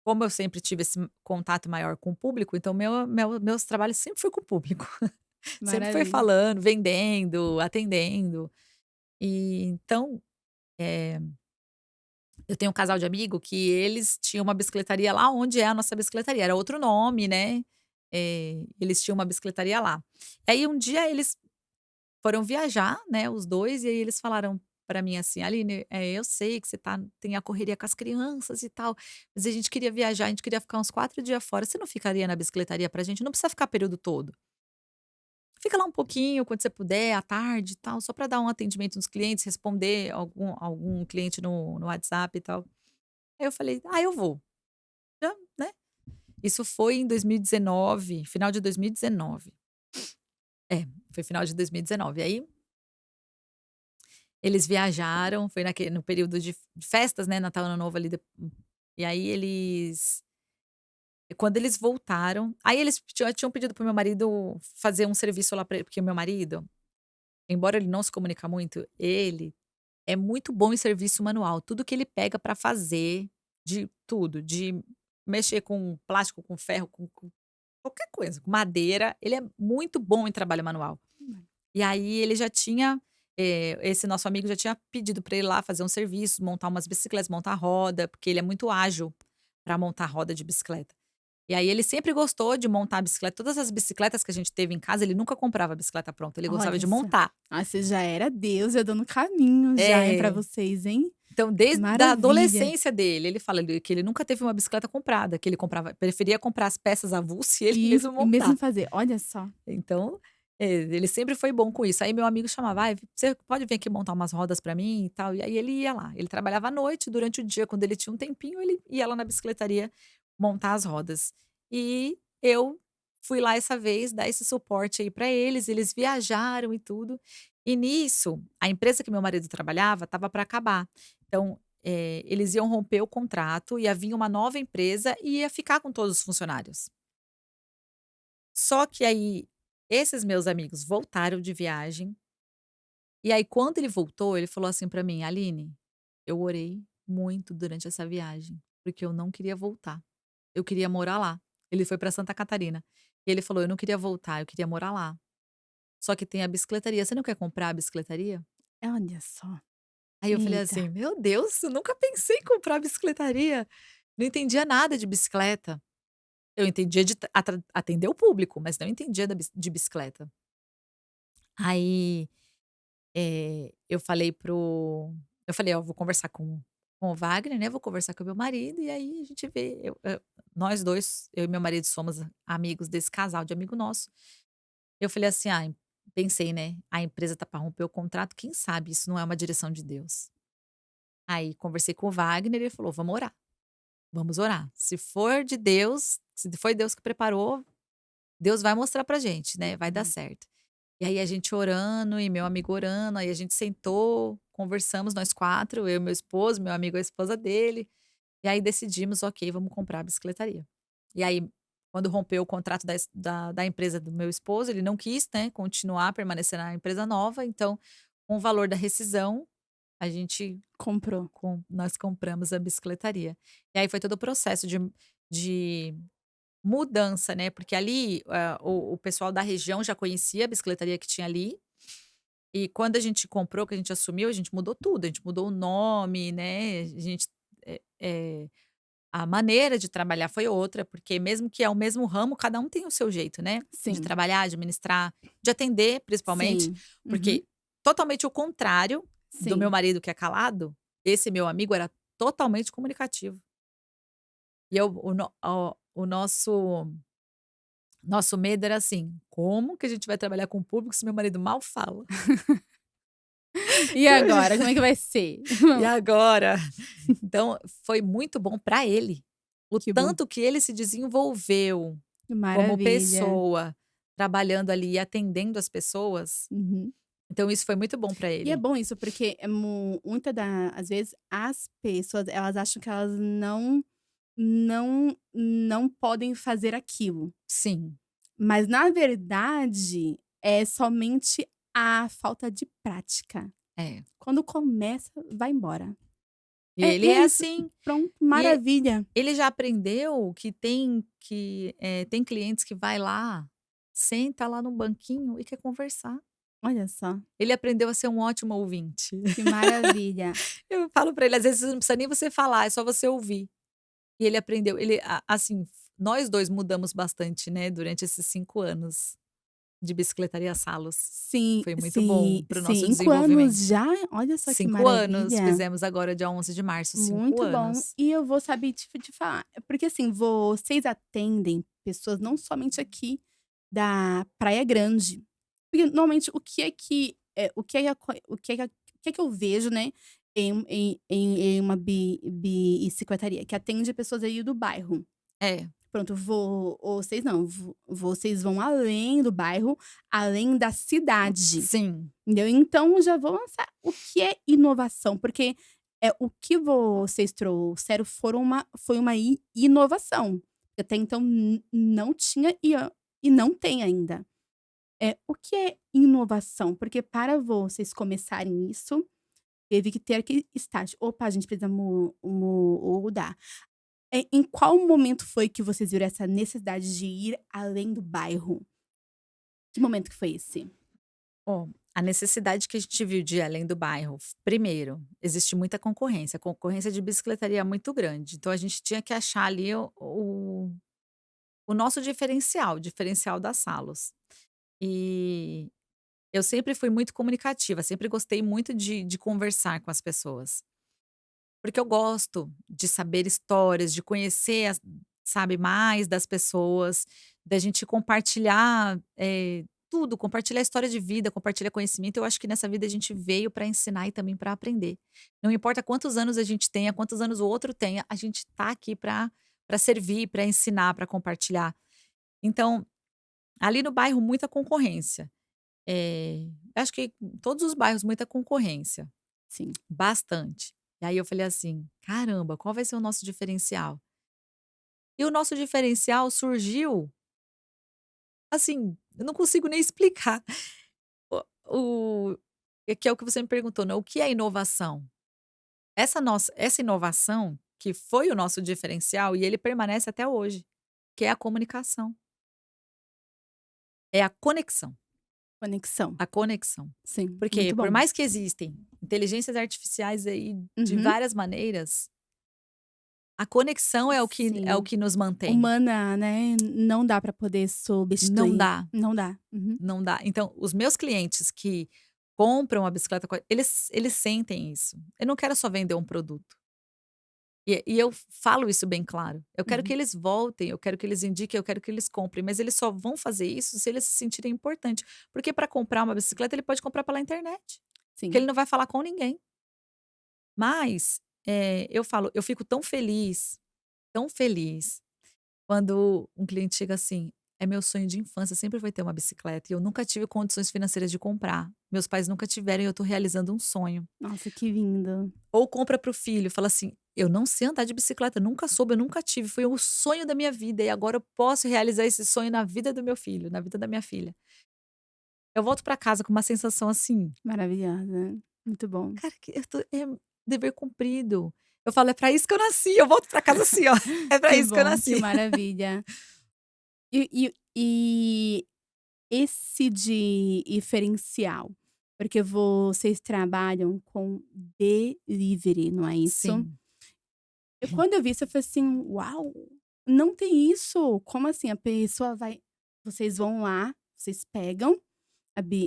Como eu sempre tive esse contato maior com o público, então meus trabalhos sempre foi com o público. Sempre foi Maravilha. falando, vendendo, atendendo. E então, eh, eu tenho um casal de amigo que eles tinham uma bicicletaria lá onde é a nossa bicicletaria, era outro nome, né, eles tinham uma bicicletaria lá. Aí um dia eles foram viajar, né, os 2 e aí eles falaram pra mim assim: "Aline, eu sei que você tem a correria com as crianças e tal, mas a gente queria viajar, a gente queria ficar uns 4 dias fora, você não ficaria na bicicletaria pra gente? Não precisa ficar período todo. Fica lá um pouquinho, quando você puder, à tarde e tal, só pra dar um atendimento nos clientes, responder algum cliente no WhatsApp e tal". Aí eu falei: "Ah, eu vou", já, né. Isso foi em 2019, final de 2019. É, foi final de 2019. Aí eles viajaram, foi no período de festas, né, Natal, Ano Novo ali e aí quando eles voltaram, aí eles tinham pedido para o meu marido fazer um serviço lá pra ele, porque o meu marido, embora ele não se comunica muito, ele é muito bom em serviço manual. Tudo que ele pega para fazer, de tudo, de mexer com plástico, com ferro, com qualquer coisa, com madeira, ele é muito bom em trabalho manual. E aí ele já tinha, esse nosso amigo já tinha pedido para ele lá fazer um serviço, montar umas bicicletas, montar roda, porque ele é muito ágil para montar roda de bicicleta. E aí ele sempre gostou de montar a bicicleta. Todas as bicicletas que a gente teve em casa, ele nunca comprava a bicicleta pronta, ele gostava Olha de só. montar. Ah, você já era Deus, já dando caminho já, hein, pra É. vocês, hein. Então, desde a Maravilha. adolescência dele, ele fala que ele nunca teve uma bicicleta comprada, que ele preferia comprar as peças avulso e ele mesmo E mesmo montar. fazer, olha só. Então, ele sempre foi bom com isso. Aí meu amigo chamava: "Ai, você pode vir aqui montar umas rodas pra mim e tal?" E aí ele ia lá. Ele trabalhava à noite, durante o dia, quando ele tinha um tempinho, ele ia lá na bicicletaria montar as rodas. E eu fui lá essa vez dar esse suporte aí pra eles viajaram e tudo. E nisso, a empresa que meu marido trabalhava estava para acabar. Então, eles iam romper o contrato, ia vir uma nova empresa e ia ficar com todos os funcionários. Só que aí, esses meus amigos voltaram de viagem, e aí quando ele voltou, ele falou assim pra mim: "Aline, eu orei muito durante essa viagem, porque eu não queria voltar, eu queria morar lá". Ele foi pra Santa Catarina. E ele falou: "Eu não queria voltar, eu queria morar lá. Só que tem a bicicletaria, você não quer comprar a bicicletaria?". Olha só. Aí eu falei Eita. assim: "Meu Deus, eu nunca pensei em comprar bicicletaria". Não entendia nada de bicicleta. Eu entendia de atender o público, mas não entendia de bicicleta. Aí, eu falei: "Ó, vou conversar com o Wagner, né, vou conversar com o meu marido e aí a gente vê". Nós 2, eu e meu marido somos amigos desse casal de amigo nosso. Eu falei assim: "Ai", pensei, né, a empresa tá para romper o contrato, quem sabe isso não é uma direção de Deus. Aí conversei com o Wagner e ele falou: "Vamos orar, vamos orar. Se for de Deus, se foi Deus que preparou, Deus vai mostrar pra gente, né, vai dar Hum. certo". E aí a gente orando e meu amigo orando, aí a gente sentou, conversamos nós 4, eu e meu esposo, meu amigo, a esposa dele, e aí decidimos: "Ok, vamos comprar a bicicletaria". E aí, quando rompeu o contrato da empresa do meu esposo, ele não quis, né, continuar, permanecer na empresa nova, então, com o valor da rescisão, a gente Comprou. nós compramos a bicicletaria. E aí foi todo o processo de mudança, né, porque ali, o pessoal da região já conhecia a bicicletaria que tinha ali, e quando a gente comprou, que a gente assumiu, a gente mudou tudo, a gente mudou o nome, né, a gente, a maneira de trabalhar foi outra, porque mesmo que é o mesmo ramo, cada um tem o seu jeito, né, de Sim, trabalhar, administrar, de atender principalmente, sim. Uhum. porque totalmente o contrário do meu Sim. marido que é calado, esse meu amigo era totalmente comunicativo. E eu o nosso medo era assim: "Como que a gente vai trabalhar com o público se meu marido mal fala?" E agora, como é que vai ser? E agora? Então, foi muito bom para ele. O Que bom. tanto que ele se desenvolveu como Maravilha. pessoa, trabalhando ali e atendendo as pessoas, Uhum. então isso foi muito bom para E é ele. bom isso, porque é muita da às vezes, as pessoas, elas acham que elas não podem fazer aquilo. Sim, Mas, na verdade, é somente a falta de prática. é. Quando começa, vai embora. E E ele é é isso. assim. Pronto, E maravilha. ele já aprendeu tem clientes que vai lá, senta lá no banquinho e quer conversar. Olha só, Ele aprendeu a ser um ótimo ouvinte. que maravilha. Eu falo pra ele, às vezes não precisa nem você falar, é só você ouvir. E ele aprendeu, assim, nós 2 mudamos bastante, né, durante esses 5 anos de bicicletaria Salos. Sim, Foi muito bom sim, para o nosso 5 anos desenvolvimento. já? Olha só que 5 anos, maravilha. fizemos agora dia 11 de março, 5 Muito bom. anos. E eu vou saber te falar, porque assim, vocês atendem pessoas não somente aqui da Praia Grande. Porque normalmente o que é que eu vejo, né, em uma bicicletaria, que atende pessoas aí do bairro. É, Pronto, vocês não, vocês vão além do bairro, além da cidade. sim, Entendeu? Então já vou lançar o que é inovação, porque, o que vocês trouxeram foi uma inovação, que até então não tinha e não tem ainda. O que é inovação? Porque para vocês começarem isso, teve que ter aquele start: "Opa, a gente precisa mudar". Em qual momento foi que vocês viram essa necessidade de ir além do bairro? Que momento que foi esse? ó, a necessidade que a gente viu de ir além do bairro, primeiro, existe muita concorrência, a concorrência de bicicletaria é muito grande, então a gente tinha que achar ali o nosso diferencial, o diferencial da Salos. E eu sempre fui muito comunicativa, sempre gostei muito de conversar com as pessoas. Porque eu gosto de saber histórias, de conhecer sabe, mais das pessoas, da gente compartilhar, tudo, compartilhar história de vida, compartilhar conhecimento. Eu acho que nessa vida a gente veio para ensinar e também para aprender. Não importa quantos anos a gente tenha, quantos anos o outro tenha, a gente tá aqui para servir, para ensinar, para compartilhar. Então, ali no bairro, muita concorrência. Acho que em todos os bairros, muita concorrência. Sim. Bastante. E aí eu falei assim: "Caramba, qual vai ser o nosso diferencial?". E o nosso diferencial surgiu, assim, eu não consigo nem explicar. O que é o que você me perguntou, né, o que é inovação? Essa inovação, que foi o nosso diferencial e ele permanece até hoje, que é a comunicação, é a conexão, Conexão. a conexão. Sim, Porque muito por bom. mais que existem inteligências artificiais aí de Uhum. várias maneiras, a conexão é o Sim. que nos mantém. Humana, né, não dá pra poder Não substituir. dá, Não dá. Uhum. não dá. Então, os meus clientes que compram a bicicleta eles sentem isso. Eu não quero só vender um produto. E eu falo isso bem claro. Eu quero que Uhum. eles voltem, eu quero que eles indiquem, eu quero que eles comprem, mas eles só vão fazer isso se eles se sentirem importante. Porque para comprar uma bicicleta, ele pode comprar pela internet, que Sim. ele não vai falar com ninguém. Mas, eu falo, eu fico tão feliz, quando um cliente chega assim: é meu sonho de infância, sempre foi ter uma bicicleta. E eu nunca tive condições financeiras de comprar. Meus pais nunca tiveram e eu tô realizando um sonho. Nossa, que lindo. Ou compra pro filho, fala assim: eu não sei andar de bicicleta, nunca soube, eu nunca tive, foi o sonho da minha vida e agora eu posso realizar esse sonho na vida do meu filho, na vida da minha filha. Eu volto pra casa com uma sensação assim, Maravilhosa. Muito bom. cara, que eu tô, é dever cumprido. Eu falo: "É pra isso que eu nasci", eu volto pra casa assim, ó, "É pra Que isso que eu bom, que nasci". maravilha. E esse diferencial, porque vocês trabalham com delivery, não é isso? Sim. Quando eu vi isso, eu falei assim: "Uau, não tem isso? Como assim? A pessoa vai vocês vão lá, vocês pegam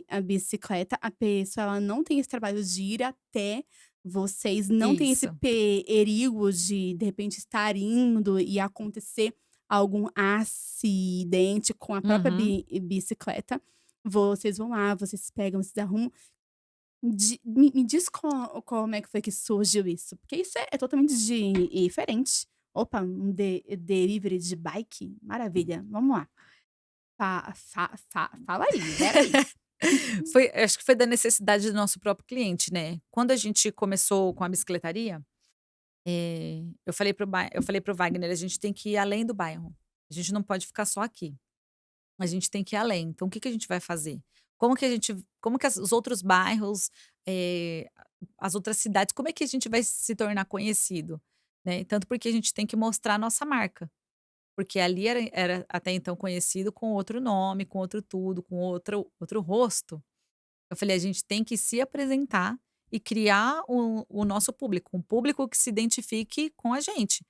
a bicicleta, a pessoa ela não tem esse trabalho de ir até vocês, não tem esse Isso. perigo de repente, estar indo e acontecer algum acidente com a própria Uhum. bicicleta. Vocês vão lá, vocês pegam, vocês arrumam. Me diz como é que foi que surgiu isso? Porque isso é totalmente diferente. Opa, um delivery de bike? Maravilha, vamos lá. Fala aí, espera aí. Foi, acho que foi da necessidade do nosso próprio cliente, né. Quando a gente começou com a bicicletaria, eu falei para o Wagner: "A gente tem que ir além do bairro, a gente não pode ficar só aqui, a gente tem que ir além. Então o que que a gente vai fazer? Como que os outros bairros, eh, as outras cidades, como é que a gente vai se tornar conhecido?", né. Tanto porque a gente tem que mostrar a nossa marca, porque ali era até então conhecido com outro nome, com outro tudo, com outro rosto. Eu falei: "A gente tem que se apresentar e criar o nosso público, um público que se identifique com a gente".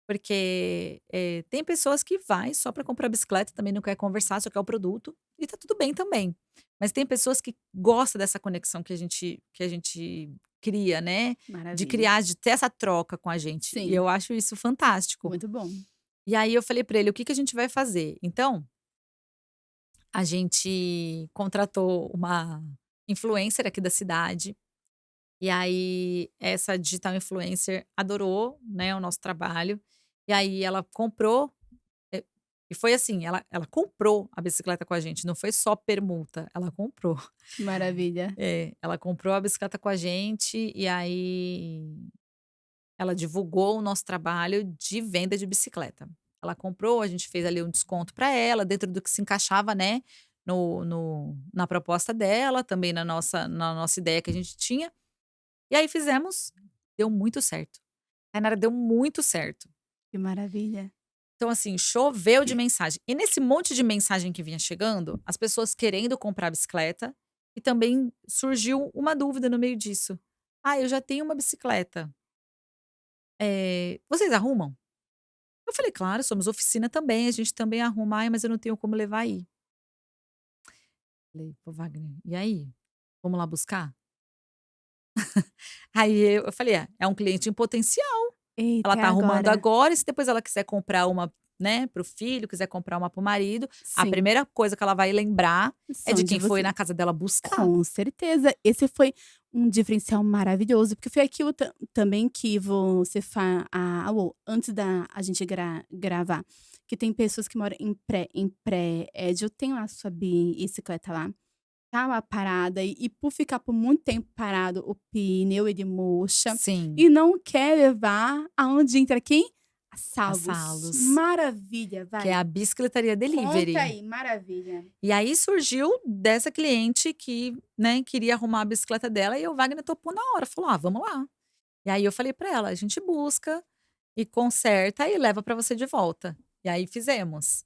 Porque, tem pessoas que vai só para comprar bicicleta, também não quer conversar, só quer o produto, e tá tudo bem também. Mas tem pessoas que gostam dessa conexão que a gente cria, né, de Maravilha. criar, de ter essa troca com a gente, e Sim, eu acho isso fantástico. muito bom. E aí eu falei para ele: "O que que a gente vai fazer?". Então, a gente contratou uma influencer aqui da cidade. E aí, essa digital influencer adorou, né, o nosso trabalho, e aí ela comprou, eh, e foi assim, ela comprou a bicicleta com a gente, não foi só permuta, ela comprou. Que maravilha. É, ela comprou a bicicleta com a gente, e aí ela divulgou o nosso trabalho de venda de bicicleta. Ela comprou, a gente fez ali um desconto para ela, dentro do que se encaixava, né, na proposta dela, também na nossa ideia que a gente tinha. E aí fizemos, deu muito certo. Tainara, deu muito certo. Que maravilha. Então, assim, choveu de mensagem. E nesse monte de mensagem que vinha chegando, as pessoas querendo comprar a bicicleta, e também surgiu uma dúvida no meio disso. "Ah, eu já tenho uma bicicleta, vocês arrumam?". Eu falei: "Claro, somos oficina também, a gente também arruma". "Ai, mas eu não tenho como levar aí". Falei: "Pô, Wagner, e aí? Vamos lá buscar?". Aí eu falei: "É um cliente em potencial". Ela Eita, é tá arrumando agora. agora, e se depois ela quiser comprar uma, né, para o filho, quiser comprar uma para o marido, a Sim, primeira coisa que ela vai lembrar é são de de quem foi você. na casa dela buscar. Com certeza, esse foi um diferencial maravilhoso, porque foi aquilo também que você antes da a gente gravar, que tem pessoas que moram em prédio, tem lá sua bicicleta lá, tá lá parada e por ficar por muito tempo parado, o pneu ele murcha, Sim, e não quer levar aonde entra quem? A a Salos. Salos, Maravilha, que é vai, a bicicletaria conta delivery. aí, maravilha. E aí surgiu dessa cliente que, né, queria arrumar a bicicleta dela, e o Wagner topou na hora, falou: "Ah, vamos lá". E aí eu falei pra ela: "A gente busca e conserta e leva pra você de volta". E aí fizemos.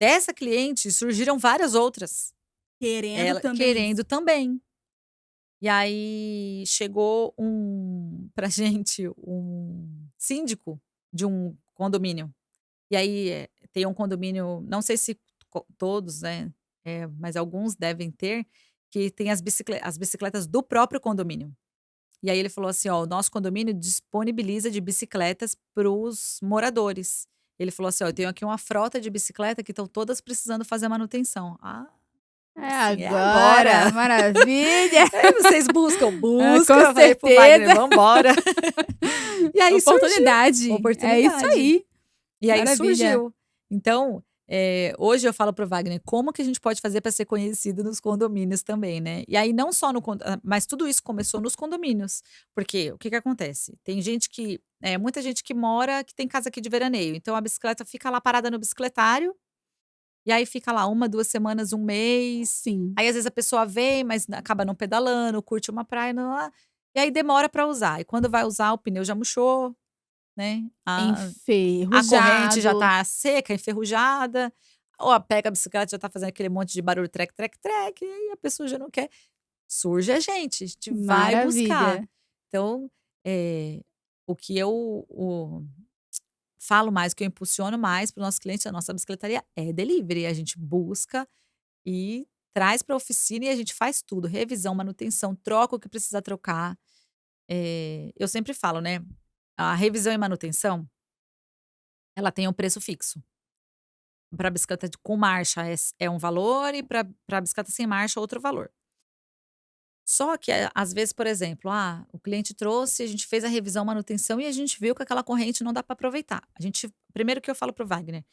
Dessa cliente surgiram várias outras, Querendo ela também isso. querendo também. E aí chegou pra gente um síndico de um condomínio. E aí, tem um condomínio, não sei se todos, né, mas alguns devem ter, que tem as bicicletas do próprio condomínio. E aí ele falou assim: "Ó, o nosso condomínio disponibiliza de bicicletas para os moradores". Ele falou assim: "Ó, eu tenho aqui uma frota de bicicleta que estão todas precisando fazer manutenção". Ah, É assim, é agora, agora. maravilha. Aí vocês buscam? Ah, Busca. com Eu falei para o Wagner: certeza. "Vamos embora". E aí surgiu, Oportunidade, é isso oportunidade. aí, E aí maravilha. surgiu. Então, Hoje eu falo pro Wagner, como que a gente pode fazer para ser conhecido nos condomínios também, né. E aí não só mas tudo isso começou nos condomínios, porque o que que acontece, tem gente que muita gente que tem casa aqui de veraneio, então a bicicleta fica lá parada no bicicletário, e aí fica lá 1, 2 semanas, 1 mês, Sim. aí às vezes a pessoa vem, mas acaba não pedalando, curte uma praia, e aí demora para usar, e quando vai usar o pneu já murchou, né, a corrente já Enferrujado. tá seca, enferrujada, ou pega a bicicleta, já tá fazendo aquele monte de barulho trec, trec, trec, e aí a pessoa já não quer. Surge a gente vai buscar. Maravilha. Então, o que eu falo mais, o que eu impulsiono mais para o nosso cliente, a nossa bicicletaria é delivery, a gente busca e traz para a oficina e a gente faz tudo, revisão, manutenção, troca o que precisa trocar. Eu sempre falo, né, a revisão e manutenção, ela tem um preço fixo. Pra bicicleta com marcha é um valor e pra bicicleta sem marcha outro valor. Só que, às vezes, por exemplo, o cliente trouxe, a gente fez a revisão, manutenção e a gente viu que aquela corrente não dá para aproveitar. A gente primeiro que eu falo para o Wagner,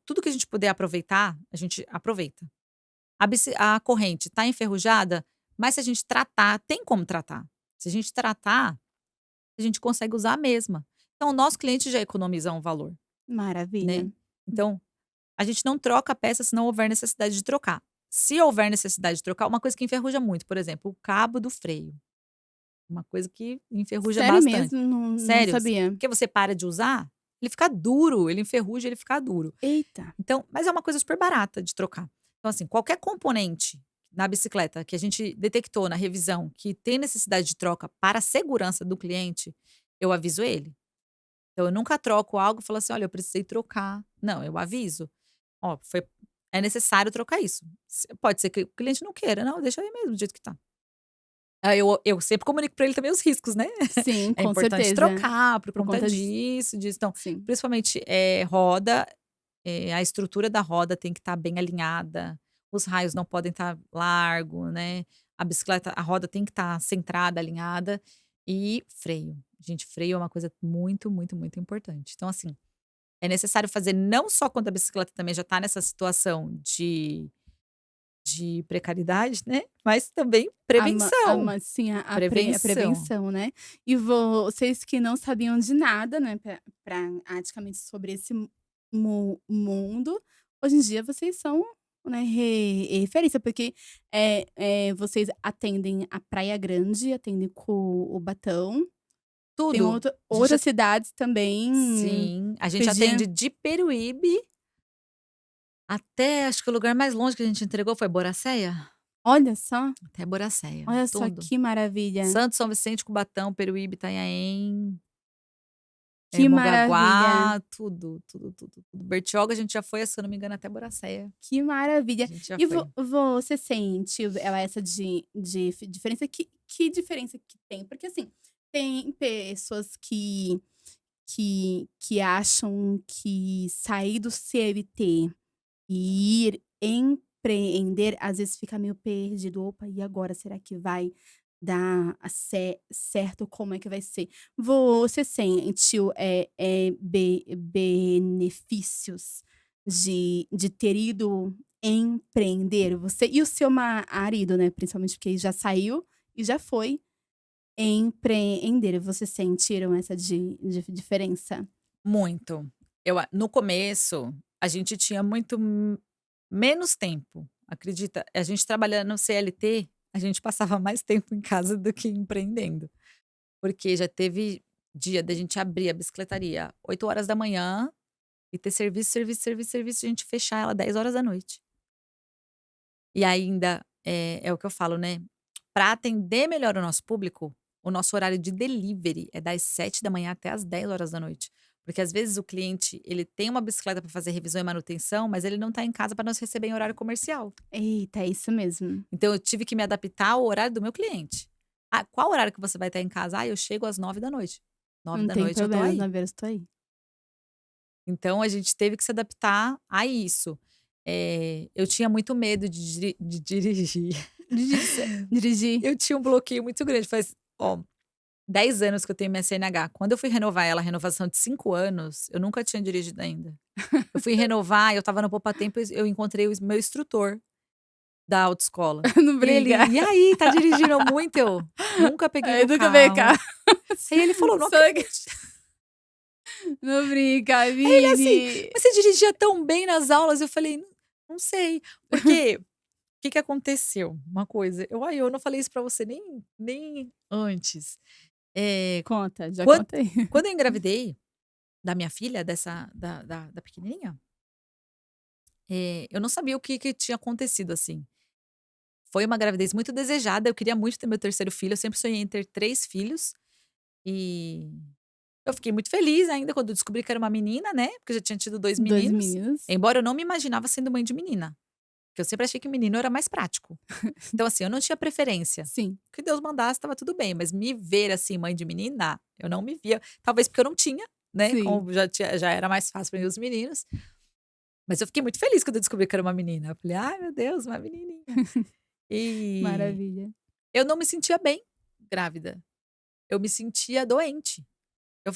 tudo que a gente puder aproveitar, a gente aproveita. A corrente tá enferrujada, mas se a gente tratar, tem como tratar. Se a gente tratar, a gente consegue usar a mesma. Então o nosso cliente já economiza um valor, Maravilha. né. Então a gente não troca a peça se não houver necessidade de trocar. Se houver necessidade de trocar, uma coisa que enferruja muito, por exemplo, o cabo do freio. Uma coisa que enferruja Sério bastante. mesmo? Não Sério, sabia. porque você para de usar, ele fica duro, ele enferruja, ele fica duro. Eita. Então, mas é uma coisa super barata de trocar. Então, assim, qualquer componente na bicicleta que a gente detectou na revisão que tem necessidade de troca para a segurança do cliente, eu aviso ele. Então, eu nunca troco algo e falo assim: "Olha, eu precisei trocar". Não, eu aviso. Ó, é necessário trocar isso. Pode ser que o cliente não queira, não, deixa aí mesmo do jeito que tá. Aí eu sempre comunico pra ele também os riscos, né. Sim, É com importante certeza. trocar por Por conta conta disso. disso, disso. Então, Sim. principalmente, roda, a estrutura da roda tem que estar bem alinhada, os raios não podem estar largo, né, a roda tem que estar centrada, alinhada, e freio. Gente, freio é uma coisa muito, muito, muito importante. Então, assim, é necessário fazer não só quando a bicicleta também já está nessa situação de precariedade, né, mas também prevenção. Sim, a Prevenção. prevenção, né. E vocês que não sabiam de nada, né, pra praticamente sobre esse mundo, hoje em dia vocês são, né, referência, porque, vocês atendem a Praia Grande, atendem Cubatão, tem Tudo. A gente outras cidades também sim, a gente pedia. atende de Peruíbe até acho que o lugar mais longe que a gente entregou foi Boracéia? Olha só, Até Boracéia, olha só tudo. que maravilha, Santos, São Vicente, Cubatão, Peruíbe, Itanhaém, que maravilha. Mongaguá, tudo, tudo, tudo, tudo. Bertioga a gente já foi, se eu não me engano, até Boracéia, Que maravilha. a gente já E foi. você sente ela essa diferença? Que diferença que tem? Porque, assim, tem pessoas que acham que sair do CLT e ir empreender, às vezes fica meio perdido. "Opa, e agora? Será que vai dar certo? Como é que vai ser?" Você sentiu, benefícios de ter ido empreender? Você e o seu marido, né, principalmente, porque ele já saiu e já foi empreender. Vocês sentiram essa diferença? Muito. No começo, a gente tinha muito menos tempo, acredita? A gente trabalhando no CLT, a gente passava mais tempo em casa do que empreendendo. Porque já teve dia da gente abrir a bicicletaria 8 horas da manhã e ter serviço, serviço, serviço, serviço, e a gente fechar ela 10 horas da noite. E ainda, é o que eu falo, né, para atender melhor o nosso público, o nosso horário de delivery é das 7 da manhã até as 10 horas da noite. Porque às vezes o cliente, ele tem uma bicicleta para fazer revisão e manutenção, mas ele não está em casa para nos receber em horário comercial. Eita, é isso mesmo. Então eu tive que me adaptar ao horário do meu cliente. "Ah, qual horário que você vai estar em casa?" "Ah, eu chego às 9 da noite. nove Não da tem noite eu tô problema, aí." na verdade estou aí. Então a gente teve que se adaptar a isso. Eu tinha muito medo de dirigir. Dirigir. Eu tinha um bloqueio muito grande, faz ó, 10 anos que eu tenho minha CNH. Quando eu fui renovar ela, a renovação de 5 anos, eu nunca tinha dirigido ainda. Eu fui renovar, eu estava no Poupa Tempo, eu encontrei o meu instrutor da autoescola. Não E ele: briga. "E aí, tá dirigindo muito?" Eu: "Nunca peguei Aí no nunca veio cá. carro". Aí ele falou: "Não Só que acredito". não brinca, Aí ele assim: Vini. "Mas você dirigia tão bem nas aulas?" Eu falei: "Não sei". Porque o que que aconteceu? Uma coisa, eu não falei isso pra você nem antes. Eh, Conta, já quan conta aí. quando eu engravidei da minha filha, dessa da pequenininha, eu não sabia o que que tinha acontecido, assim. Foi uma gravidez muito desejada, eu queria muito ter meu terceiro filho, eu sempre sonhei em ter 3 filhos, e eu fiquei muito feliz ainda quando eu descobri que era uma menina, né, porque eu já tinha tido 2 2 meninos, meninos. embora eu não me imaginava sendo mãe de menina, porque eu sempre achei que menino era mais prático. Então, assim, eu não tinha preferência. Sim, O que Deus mandasse estava tudo bem, mas me ver, assim, mãe de menina, eu não me via. Talvez porque eu não tinha, né, sim. como já era mais fácil para mim os meninos, mas eu fiquei muito feliz quando eu descobri que era uma menina. Eu falei: "Ai, meu Deus, uma menininha". E Maravilha. eu não me sentia bem grávida, eu me sentia doente. Eu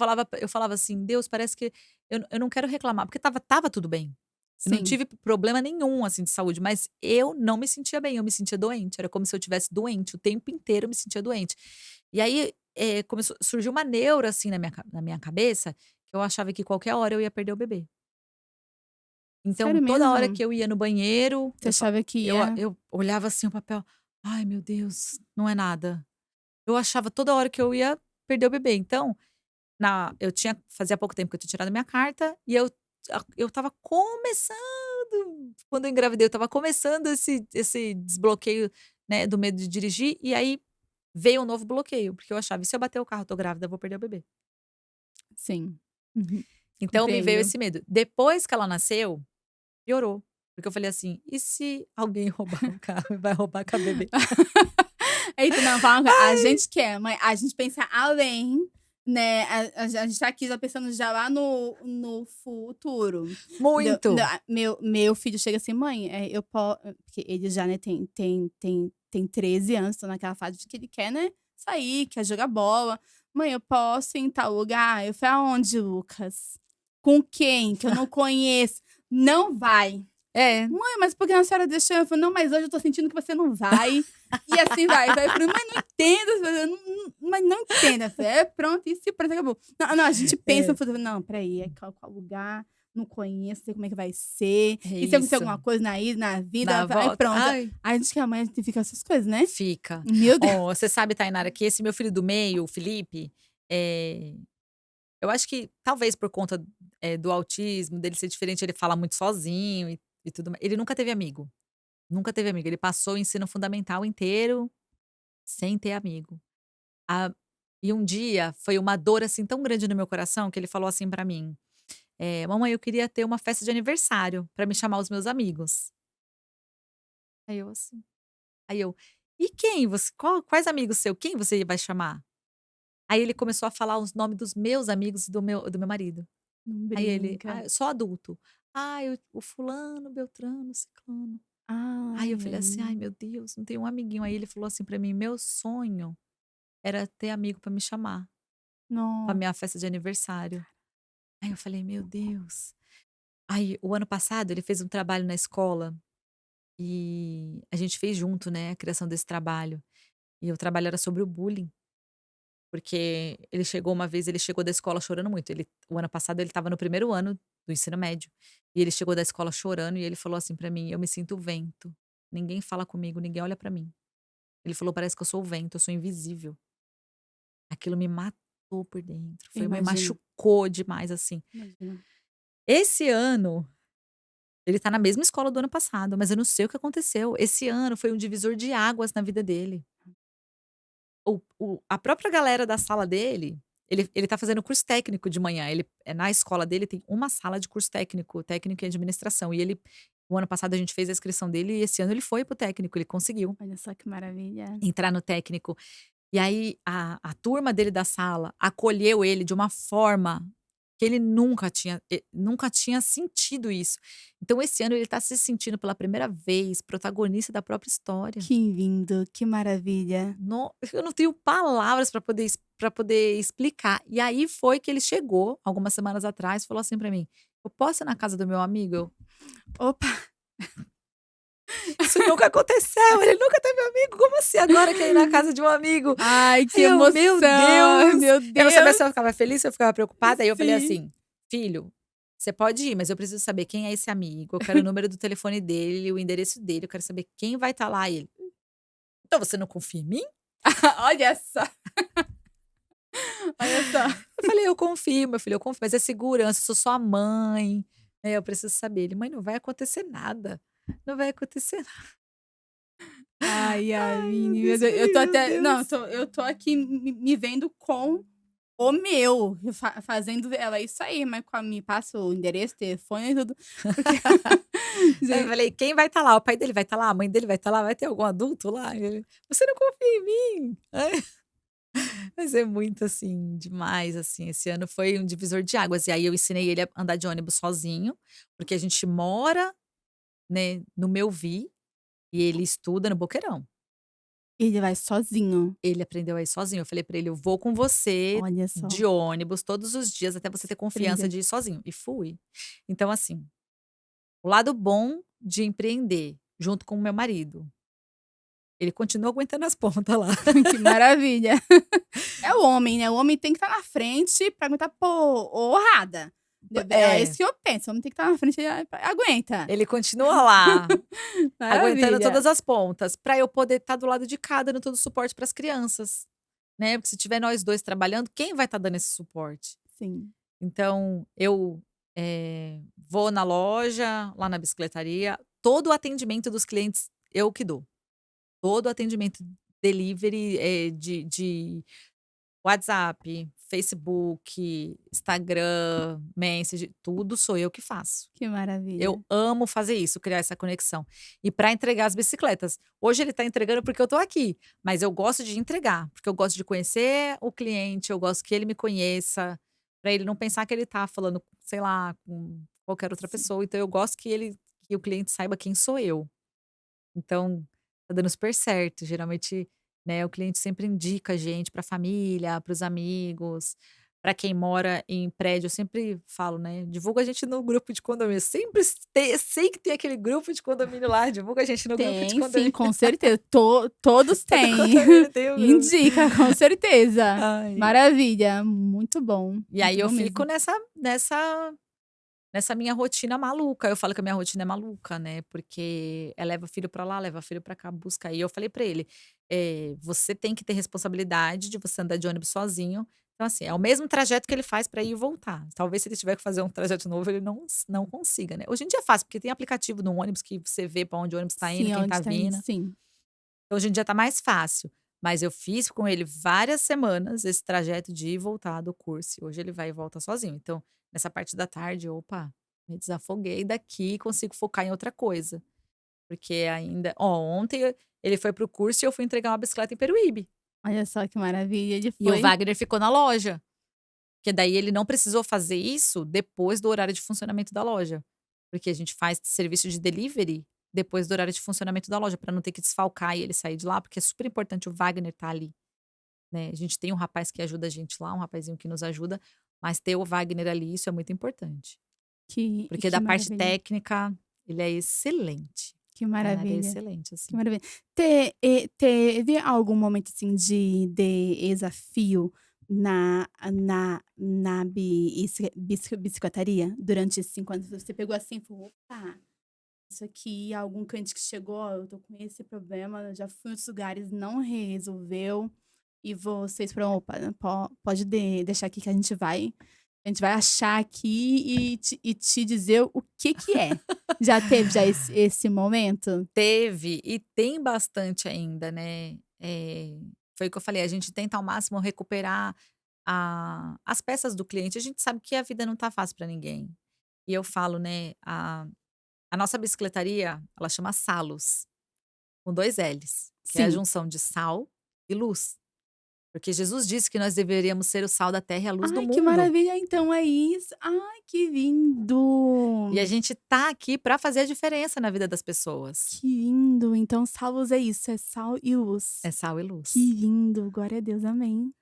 falava assim: "Deus, parece que eu não quero reclamar", porque estava tudo bem. Eu não Sim, tive problema nenhum, assim, de saúde, mas eu não me sentia bem, eu me sentia doente, era como se eu tivesse doente, o tempo inteiro eu me sentia doente. E aí, surgiu uma neura, assim, na minha cabeça, que eu achava que qualquer hora eu ia perder o bebê. Então sério toda hora mesmo? que eu ia no banheiro, Você achava que ia eu olhava, assim, o papel: "Ai meu Deus, não é nada". Eu achava toda hora que eu ia perder o bebê, então fazia pouco tempo que eu tinha tirado a minha carta e eu estava começando, quando eu engravidei, eu estava começando esse desbloqueio, né, do medo de dirigir, e aí veio um novo bloqueio, porque eu achava: "E se eu bater o carro, eu tô grávida, eu vou perder o bebê". sim. Uhum. Então me veio Compreendo. esse medo. Depois que ela nasceu, piorou, porque eu falei assim: "E se alguém roubar o carro e vai roubar com a bebê?". Eita, não, fala uma coisa, a gente quer, mas a gente pensa além, né, a gente tá aqui já pensando já lá no futuro. Muito. Meu filho chega assim: "Mãe, eu po", porque ele já, né, tem 13 anos, tá naquela fase de que ele quer, né, sair, quer jogar bola. "Mãe, eu posso ir em tal lugar?" Eu falei: "Aonde, Lucas? Com quem? Que eu não conheço". "Não vai". É, "Mãe, mas por que a senhora deixou?" Eu falei: "Não, mas hoje eu tô sentindo que você não vai". E assim vai. Eu falei: "Mas não entendo", eu falei: Mas não entendo". Eu falei: "É, pronto, e se pronto, acabou". Não, não, a gente pensa é, no futuro: "Não, espera aí, é qual lugar, não conheço, sei como é que vai ser, é e se acontecer isso. alguma coisa na ida, na vida", Na aí volta, pronto. ai. Aí a gente que é mãe, a gente fica essas coisas, né. Fica. Meu Deus. Ó, você sabe, Tainara, que esse meu filho do meio, o Felipe, eh, eu acho que talvez por conta, do autismo, dele ser diferente, ele fala muito sozinho e tudo mais, ele nunca teve amigo, nunca teve amigo. Ele passou o ensino fundamental inteiro sem ter amigo. Ah, e um dia foi uma dor, assim, tão grande no meu coração que ele falou assim pra mim, "Mamãe, eu queria ter uma festa de aniversário pra me chamar os meus amigos". Aí eu assim aí eu: "E quem você quais amigos seu? Quem você vai chamar?". Aí ele começou a falar os nomes dos meus amigos e do meu marido. Não Aí ele: brinca. "Ah, só adulto". "Ai, o fulano, beltrano, ciclano". Aí eu Ai, falei assim: "Ai, ai. meu Deus, não tenho um amiguinho". Aí ele falou assim pra mim: "Meu sonho era ter amigo pra me chamar, pra No minha festa de aniversário". Aí eu falei: "Meu Deus". Aí o ano passado ele fez um trabalho na escola, e a gente fez junto, né, a criação desse trabalho. E o trabalho era sobre o bullying. Porque ele chegou da escola chorando muito, o ano passado ele estava no primeiro ano do ensino médio, e ele chegou da escola chorando e ele falou assim pra mim: "Eu me sinto o vento, ninguém fala comigo, ninguém olha pra mim". Ele falou: "Parece que eu sou o vento, eu sou invisível". Aquilo me matou por dentro, me Imagino, machucou demais, assim. imagino. Esse ano, ele tá na mesma escola do ano passado, mas eu não sei o que aconteceu. Esse ano foi um divisor de águas na vida dele. A própria galera da sala dele, ele tá fazendo curso técnico de manhã, na escola dele tem uma sala de curso técnico, técnico em administração, e o ano passado a gente fez a inscrição dele e esse ano ele foi para o técnico, ele conseguiu Olha só que maravilha. entrar no técnico. E aí a turma dele da sala acolheu ele de uma forma que ele nunca tinha sentido isso. Então esse ano ele tá se sentindo pela primeira vez protagonista da própria história. Que lindo, que maravilha. Eu não tenho palavras para poder explicar. E aí foi que ele chegou, algumas semanas atrás, e falou assim pra mim: "Eu posso ir na casa do meu amigo?" Eu: Opa, "Isso nunca aconteceu, ele nunca teve amigo, como assim agora quer ir na casa de um amigo?" ai, que Aí eu: "Meu emoção. Ai, Deus!" meu Eu não sabia se Deus. eu ficava feliz, se eu ficava preocupada, aí eu falei Sim. assim: "Filho, você pode ir, mas eu preciso saber quem é esse amigo, eu quero o número do telefone dele, o endereço dele, eu quero saber quem vai estar lá." E ele: "Então você não confia em mim?" Olha só, olha só. Eu falei: "Eu confio, meu filho, eu confio, mas é segurança, eu sou sua mãe, né, eu preciso saber." Ele: "Mãe, não vai acontecer nada, não vai acontecer nada." Ai, Ai, meu Aline, meu Deus, eu Deus, eu falei: tô "Meu até não, Deus." eu tô aqui me vendo com o meu, fazendo ela, é isso aí, mas me passa o endereço, telefone e tudo, porque Aí eu gente, falei: "Quem vai estar lá? O pai dele vai estar lá? A mãe dele vai estar lá? Vai ter algum adulto lá?" Ele: "Você não confia em mim?" Mas é muito, assim, demais, assim, esse ano foi um divisor de águas. E aí eu ensinei ele a andar de ônibus sozinho, porque a gente mora, né, no Melvi e ele estuda no Boqueirão. ele vai sozinho, Ele aprendeu a ir sozinho. Eu falei pra ele: "Eu vou com você olha só, de ônibus todos os dias até você ter confiança aprender. de ir sozinho", e fui. Então, assim, o lado bom de empreender junto com o meu marido, ele continua aguentando as pontas lá. Que maravilha. É o homem, né, o homem tem que estar na frente pra aguentar porrada. É É, isso que eu penso, o homem tem que estar na frente e aguenta. ele continua lá, aguentando Maravilha. todas as pontas, pra eu poder estar do lado de cá dando todo o suporte para as crianças, né, porque se tiver nós 2 trabalhando, quem vai estar dando esse suporte? Sim, Então eu, vou na loja, lá na bicicletaria, todo o atendimento dos clientes eu que dou. Todo o atendimento delivery, de WhatsApp, Facebook, Instagram, Messenger, tudo sou eu que faço. que maravilha. Eu amo fazer isso, criar essa conexão. E para entregar as bicicletas. Hoje ele está entregando porque eu estou aqui, mas eu gosto de entregar, porque eu gosto de conhecer o cliente, eu gosto que ele me conheça, para ele não pensar que ele está falando, sei lá, com qualquer outra Sim. pessoa. Então eu gosto que o cliente saiba quem sou eu. Então, tá dando super certo. Geralmente, né, o cliente sempre indica a gente para a família, para os amigos, para quem mora em prédio. Eu sempre falo, né, divulga a gente no grupo de condomínio. Sempre sei que tem aquele grupo de condomínio lá, divulga a gente no grupo de Tem sim, condomínio. com certeza. Todos Todo têm. condomínio tem um grupo. Indica, com certeza. Ai. Maravilha, E aí muito eu bom fico mesmo. nessa minha rotina maluca. Eu falo que a minha rotina é maluca, né, porque leva filho pra lá, leva filho pra cá, busca. E eu falei pra ele: "Você tem que ter responsabilidade de você andar de ônibus sozinho." Então, assim, é o mesmo trajeto que ele faz pra ir e voltar. Talvez se ele tiver que fazer um trajeto novo, ele não consiga, né. Hoje em dia é fácil, porque tem aplicativo no ônibus que você vê pra onde o ônibus tá indo, Sim, quem tá onde tá indo, vindo. sim. Então, hoje em dia tá mais fácil. Mas eu fiz com ele várias semanas esse trajeto de ir e voltar do curso, e hoje ele vai e volta sozinho. Então, nessa parte da tarde, opa, me desafoguei daqui e consigo focar em outra coisa. Porque ainda ontem ele foi para o curso e eu fui entregar uma bicicleta em Peruíbe. Olha só que maravilha, ele E o foi Wagner ficou na loja, porque daí ele não precisou fazer isso depois do horário de funcionamento da loja. Porque a gente faz serviço de delivery depois do horário de funcionamento da loja, para não ter que desfalcar e ele sair de lá, porque é super importante o Wagner estar ali. Né, a gente tem um rapaz que ajuda a gente lá, um rapazinho que nos ajuda, mas ter o Wagner ali, isso é muito importante. Porque que da parte maravilha, técnica, ele é excelente. que Na área é maravilha. excelente, Que assim. maravilha. Teve algum momento, assim, de desafio na bicicletaria durante esses 5 anos? Você pegou assim e falou: "Opa, isso aqui, algum cliente que chegou, ó, eu tô com esse problema, já fui em outros lugares, não resolveu", e vocês falaram: "Opa, pode deixar aqui que a gente vai achar aqui e te dizer o que que é". Já teve esse momento? Teve e tem bastante ainda, né. Foi o que eu falei, a gente tenta ao máximo recuperar as peças do cliente. A gente sabe que a vida não tá fácil para ninguém. E eu falo, né, a nossa bicicletaria, ela chama Salos, com 2 Ls, que é a Sim. junção de sal e luz. Porque Jesus disse que nós deveríamos ser o sal da terra e a luz do Ai, que mundo. maravilha, então é isso. Ai, que E a lindo. gente tá aqui para fazer a diferença na vida das pessoas. Que lindo. Então salvos é isso, é sal e luz. É sal e Que luz. lindo, glória a Deus, amém.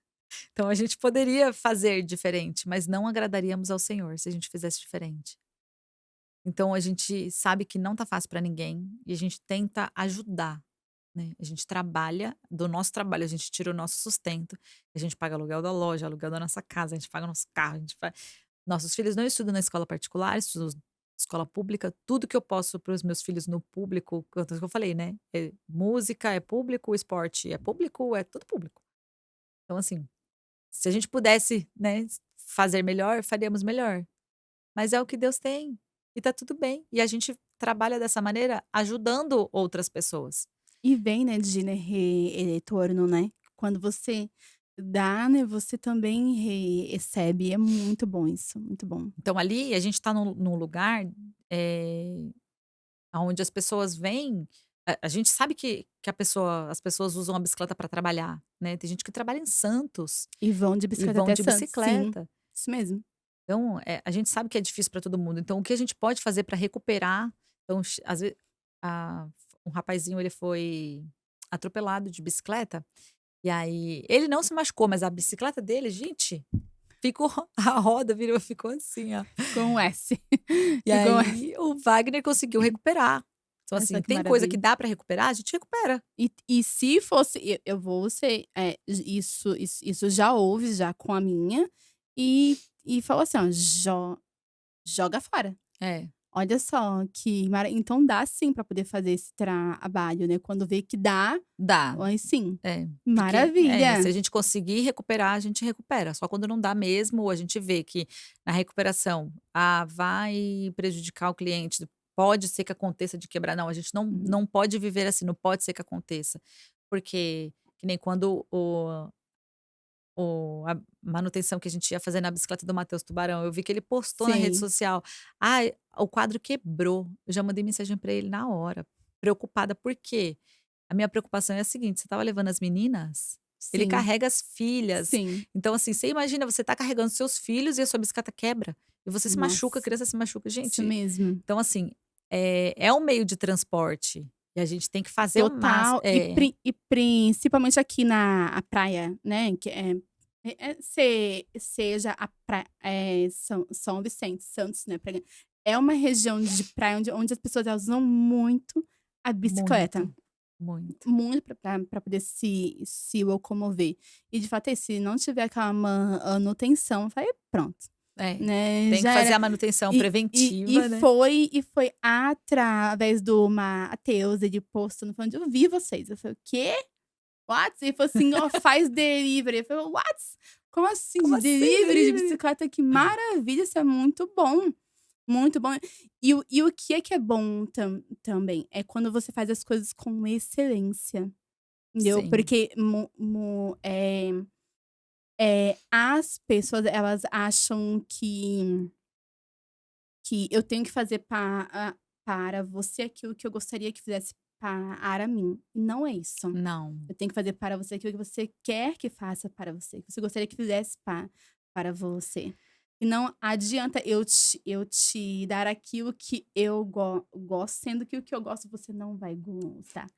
Então a gente poderia fazer diferente, mas não agradaríamos ao Senhor se a gente fizesse diferente. Então a gente sabe que não tá fácil para ninguém e a gente tenta ajudar, né. A gente trabalha, do nosso trabalho a gente tira o nosso sustento, a gente paga aluguel da loja, aluguel da nossa casa, a gente paga nosso carro, a gente fa nossos filhos não estudam na escola particular, estudam escola pública, tudo que eu posso para os meus filhos no público, tanto que eu falei, né, música é público, esporte é público, é tudo público. Então assim, se a gente pudesse, né, fazer melhor, faríamos melhor. Mas é o que Deus tem, e tá tudo bem. E a gente trabalha dessa maneira ajudando outras pessoas. E vem, né, de, né, retorno, né. Quando você dá, né, você também recebe. É muito bom isso, muito bom. Então ali a gente tá num lugar, eh, aonde as pessoas vêm, a gente sabe que as pessoas usam a bicicleta para trabalhar, né, tem gente que trabalha em Santos E vão de e bicicleta vão até de Santos. Sim, bicicleta. isso mesmo. Então, a gente sabe que é difícil para todo mundo, então o que a gente pode fazer para recuperar, então às vezes um rapazinho ele foi atropelado de bicicleta, e aí ele não se machucou, mas a bicicleta dele, gente, ficou a roda virou ficou assim, ó. Ficou um S. E Ficou um S. aí o Wagner conseguiu recuperar. Então Olha só assim, que tem coisa que maravilha. dá para recuperar, a gente recupera. E se fosse eu vou ser isso já houve já com a minha, e falou assim: "Ó, joga fora". É, Olha só que então dá sim para poder fazer esse trabalho, né, quando vê que dá, dá. aí sim, Porque se maravilha. a gente conseguir recuperar, a gente recupera. Só quando não dá mesmo, ou a gente vê que na recuperação, vai prejudicar o cliente, pode ser que aconteça de quebrar. Não, a gente Uhum. não pode viver assim, não pode ser que aconteça. Porque que nem quando a manutenção que a gente ia fazer na bicicleta do Matheus Tubarão, eu vi que ele postou na rede Sim, social: "Ai, o quadro quebrou". Eu já mandei mensagem para ele na hora, preocupada, por quê? A minha preocupação é a seguinte: você estava levando as meninas, ele sim, carrega as filhas, sim. então assim, você imagina, você tá carregando seus filhos e a sua bicicleta quebra, e você se machuca, a Nossa, criança se machuca. isso Gente, mesmo. então assim, é um meio de transporte, e a gente tem que fazer o máximo. Total, e principalmente aqui na a praia, né, que seja a São Vicente, Santos, né, é uma região de praia onde as pessoas elas usam muito a bicicleta, Muito, muito. muito pra poder se locomover. E de fato é isso, se não tiver aquela manutenção, aí pronto, É, né, tem que já fazer era. a manutenção E preventiva, né. foi através do Matheus, ele postando falando de: "Eu vi vocês", eu falei: "O quê? What?" Ele falou assim: "Ó, faz delivery", eu falei: "What? Como assim Como de assim delivery de delivery? bicicleta? Que maravilha, isso é muito bom, muito bom". E o que é bom também, é quando você faz as coisas com excelência, entendeu? Sim, Porque as pessoas elas acham que eu tenho que fazer para você aquilo que eu gostaria que fizesse para mim, e não é isso. não. Eu tenho que fazer para você aquilo que você quer que faça para você, que você gostaria que fizesse para você. E não adianta eu te dar aquilo que eu gosto, sendo que o que eu gosto você não vai gostar.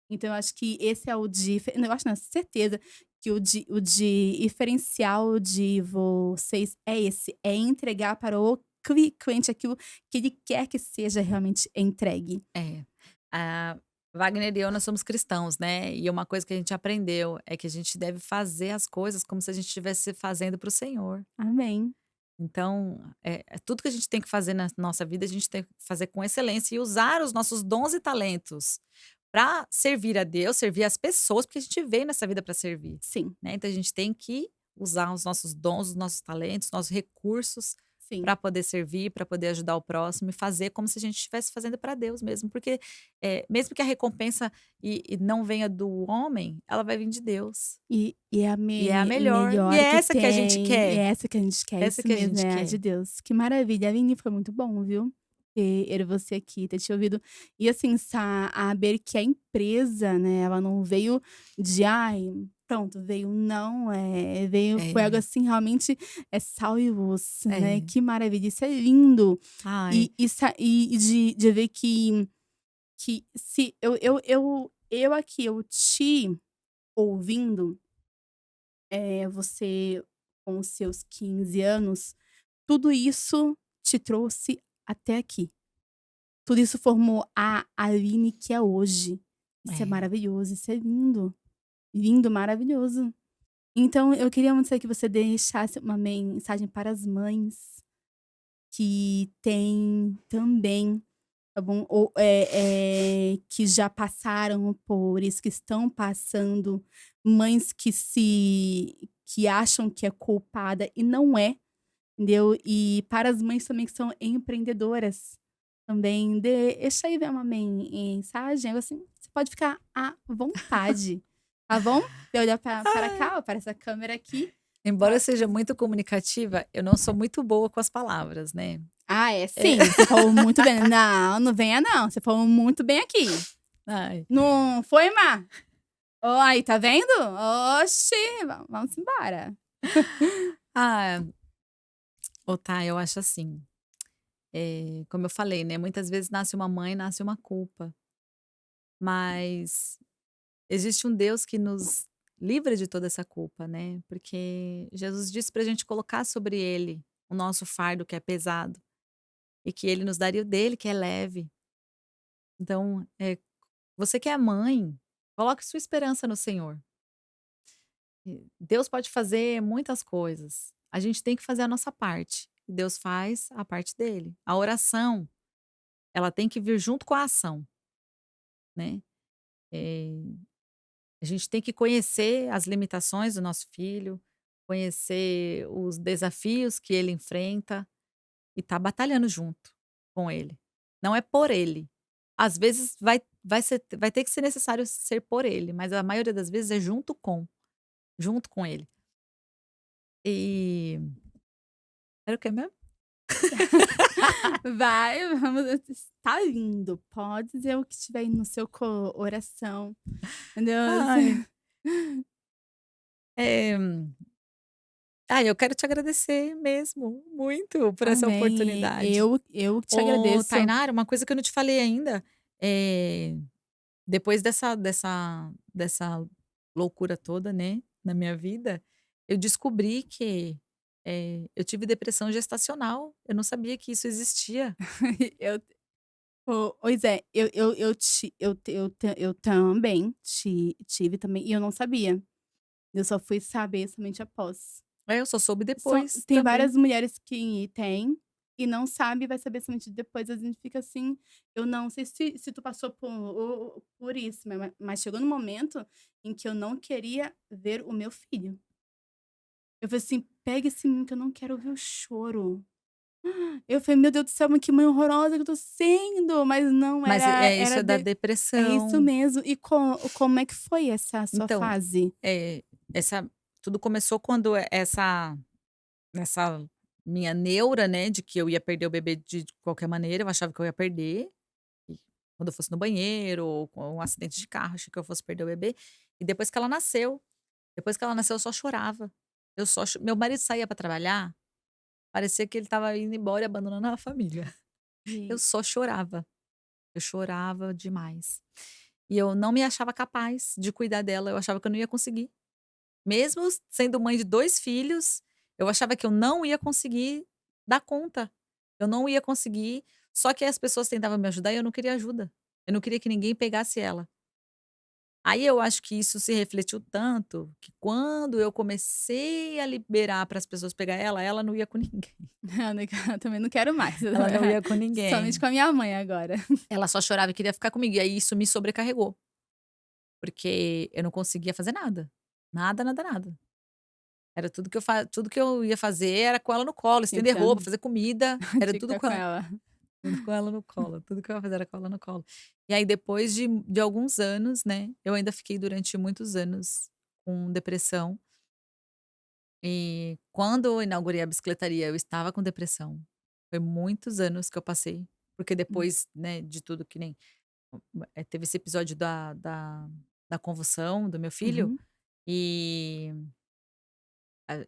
Então eu acho que esse é o eu acho não, certeza que o diferencial de vocês é esse, é entregar para o cliente aquilo que ele quer que seja realmente entregue. É. Wagner e eu, nós somos cristãos, né, e uma coisa que a gente aprendeu é que a gente deve fazer as coisas como se a gente estivesse fazendo para o Senhor. Amém. Então, tudo que a gente tem que fazer na nossa vida, a gente tem que fazer com excelência e usar os nossos dons e talentos para servir a Deus, servir as pessoas, porque a gente veio nessa vida para servir, Sim, né. Então a gente tem que usar os nossos dons, os nossos talentos, nossos recursos sim. para poder servir, para poder ajudar o próximo e fazer como se a gente estivesse fazendo para Deus mesmo, porque, mesmo que a recompensa e não venha do homem, ela vai vir de Deus, E é a e é a melhor, e melhor é que essa que a gente tem, é quer, essa que a gente quer, essa isso que a mesmo, gente é a de quer. Deus. Que maravilha, Aline, foi muito bom, viu, ter você aqui, ter te ouvido. E assim, saber que a empresa, né, ela não veio de: "Ai, pronto, veio um não, veio foi algo É, assim realmente, salve você, né, é. que maravilha, isso é lindo. Ai, E de ver que se eu aqui, eu te ouvindo, você com os seus 15 anos, tudo isso te trouxe até aqui. Tudo isso formou a Aline que é hoje. Isso é é. maravilhoso, isso é lindo, lindo, maravilhoso. Então eu queria muito que você deixasse uma mensagem para as mães que têm também, tá bom, ou, que já passaram por isso, que estão passando, mães que acham que é culpada e não é, entendeu. E para as mães também que são empreendedoras, também deixa aí ver uma mensagem, assim, você pode ficar à vontade, tá bom? De olhar para cá, ó, para essa câmera aqui, Embora eu falar seja muito comunicativa, eu não sou muito boa com as palavras, né. ah, é É. sim, você falou muito bem. Não, não venha não, você falou muito bem aqui. Ai. Não foi, Má? Ó, aí, tá vendo? Oxi, vamos embora. Ah, ô Tá, eu acho assim, como eu falei, né, muitas vezes nasce uma mãe, nasce uma culpa, mas existe um Deus que nos livra de toda essa culpa, né, porque Jesus disse pra gente colocar sobre ele o nosso fardo que é pesado, e que ele nos daria o dele que é leve. Então, você que é mãe, coloque sua esperança no Senhor. Deus pode fazer muitas coisas, a gente tem que fazer a nossa parte, e Deus faz a parte dele. A oração, ela tem que vir junto com a ação, né. Eh, a gente tem que conhecer as limitações do nosso filho, conhecer os desafios que ele enfrenta e tá batalhando junto com ele. Não é por ele. Às vezes vai ter que ser necessário ser por ele, mas a maioria das vezes é junto com ele. E era o quê mesmo? Vai, vamos, tá lindo. Pode dizer o que tiver aí no seu coração, entendeu? Ai, eh, eu quero te agradecer mesmo, muito, por essa Amém. oportunidade. Eu que te Ô, agradeço. Tainara, uma coisa que eu não te falei ainda, eh, depois dessa loucura toda, né, na minha vida, eu descobri que, eu tive depressão gestacional, eu não sabia que isso existia. Eu pois é, eu também tive também, e eu não sabia. Eu só fui saber somente após. É, eu só soube São depois tem também. várias mulheres que têm e não sabe, vai saber somente depois, a gente fica assim, eu não sei se tu passou por isso, mas chegou no momento em que eu não queria ver o meu filho. Eu falei assim: "Pega esse menino que eu não quero ver o choro". Eu falei: "Meu Deus do céu, mas que mãe horrorosa que eu tô sendo", mas não Mas era isso era é da é isso depressão. mesmo. E como é que foi essa sua Então, fase? essa tudo começou quando essa minha neura, né, de que eu ia perder o bebê de qualquer maneira, eu achava que eu ia perder, e quando eu fosse no banheiro ou com um acidente de carro, achei que eu fosse perder o bebê. E depois que ela nasceu eu só chorava. Eu só cho Meu marido saía para trabalhar, parecia que ele estava indo embora e abandonando a família. Eu E só chorava, eu chorava demais. E eu não me achava capaz de cuidar dela, eu achava que eu não ia conseguir. Mesmo sendo mãe de 2 filhos, eu achava que eu não ia conseguir dar conta. Eu não ia conseguir, só que as pessoas tentavam me ajudar e eu não queria ajuda. Eu não queria que ninguém pegasse ela. Aí eu acho que isso se refletiu tanto, que quando eu comecei a liberar para as pessoas pegar ela, ela não ia com ninguém. eu também não quero mais. Ela não ia com Somente ninguém. com a minha mãe agora. Ela só chorava e queria ficar comigo, e aí isso me sobrecarregou, porque eu não conseguia fazer nada. Nada, nada, nada. Era tudo que eu ia fazer era com ela no colo, estender roupa, Então, fazer comida, era tinha que tudo estar com com ela ela. tudo com ela no colo, tudo que eu ia fazer era com ela no colo. E aí depois de alguns anos, né, eu ainda fiquei durante muitos anos com depressão, e quando eu inaugurei a bicicletaria eu estava com depressão. Foi muitos anos que eu passei, porque Hum, depois, né, de tudo que nem teve esse episódio da convulsão do meu filho, uhum. E a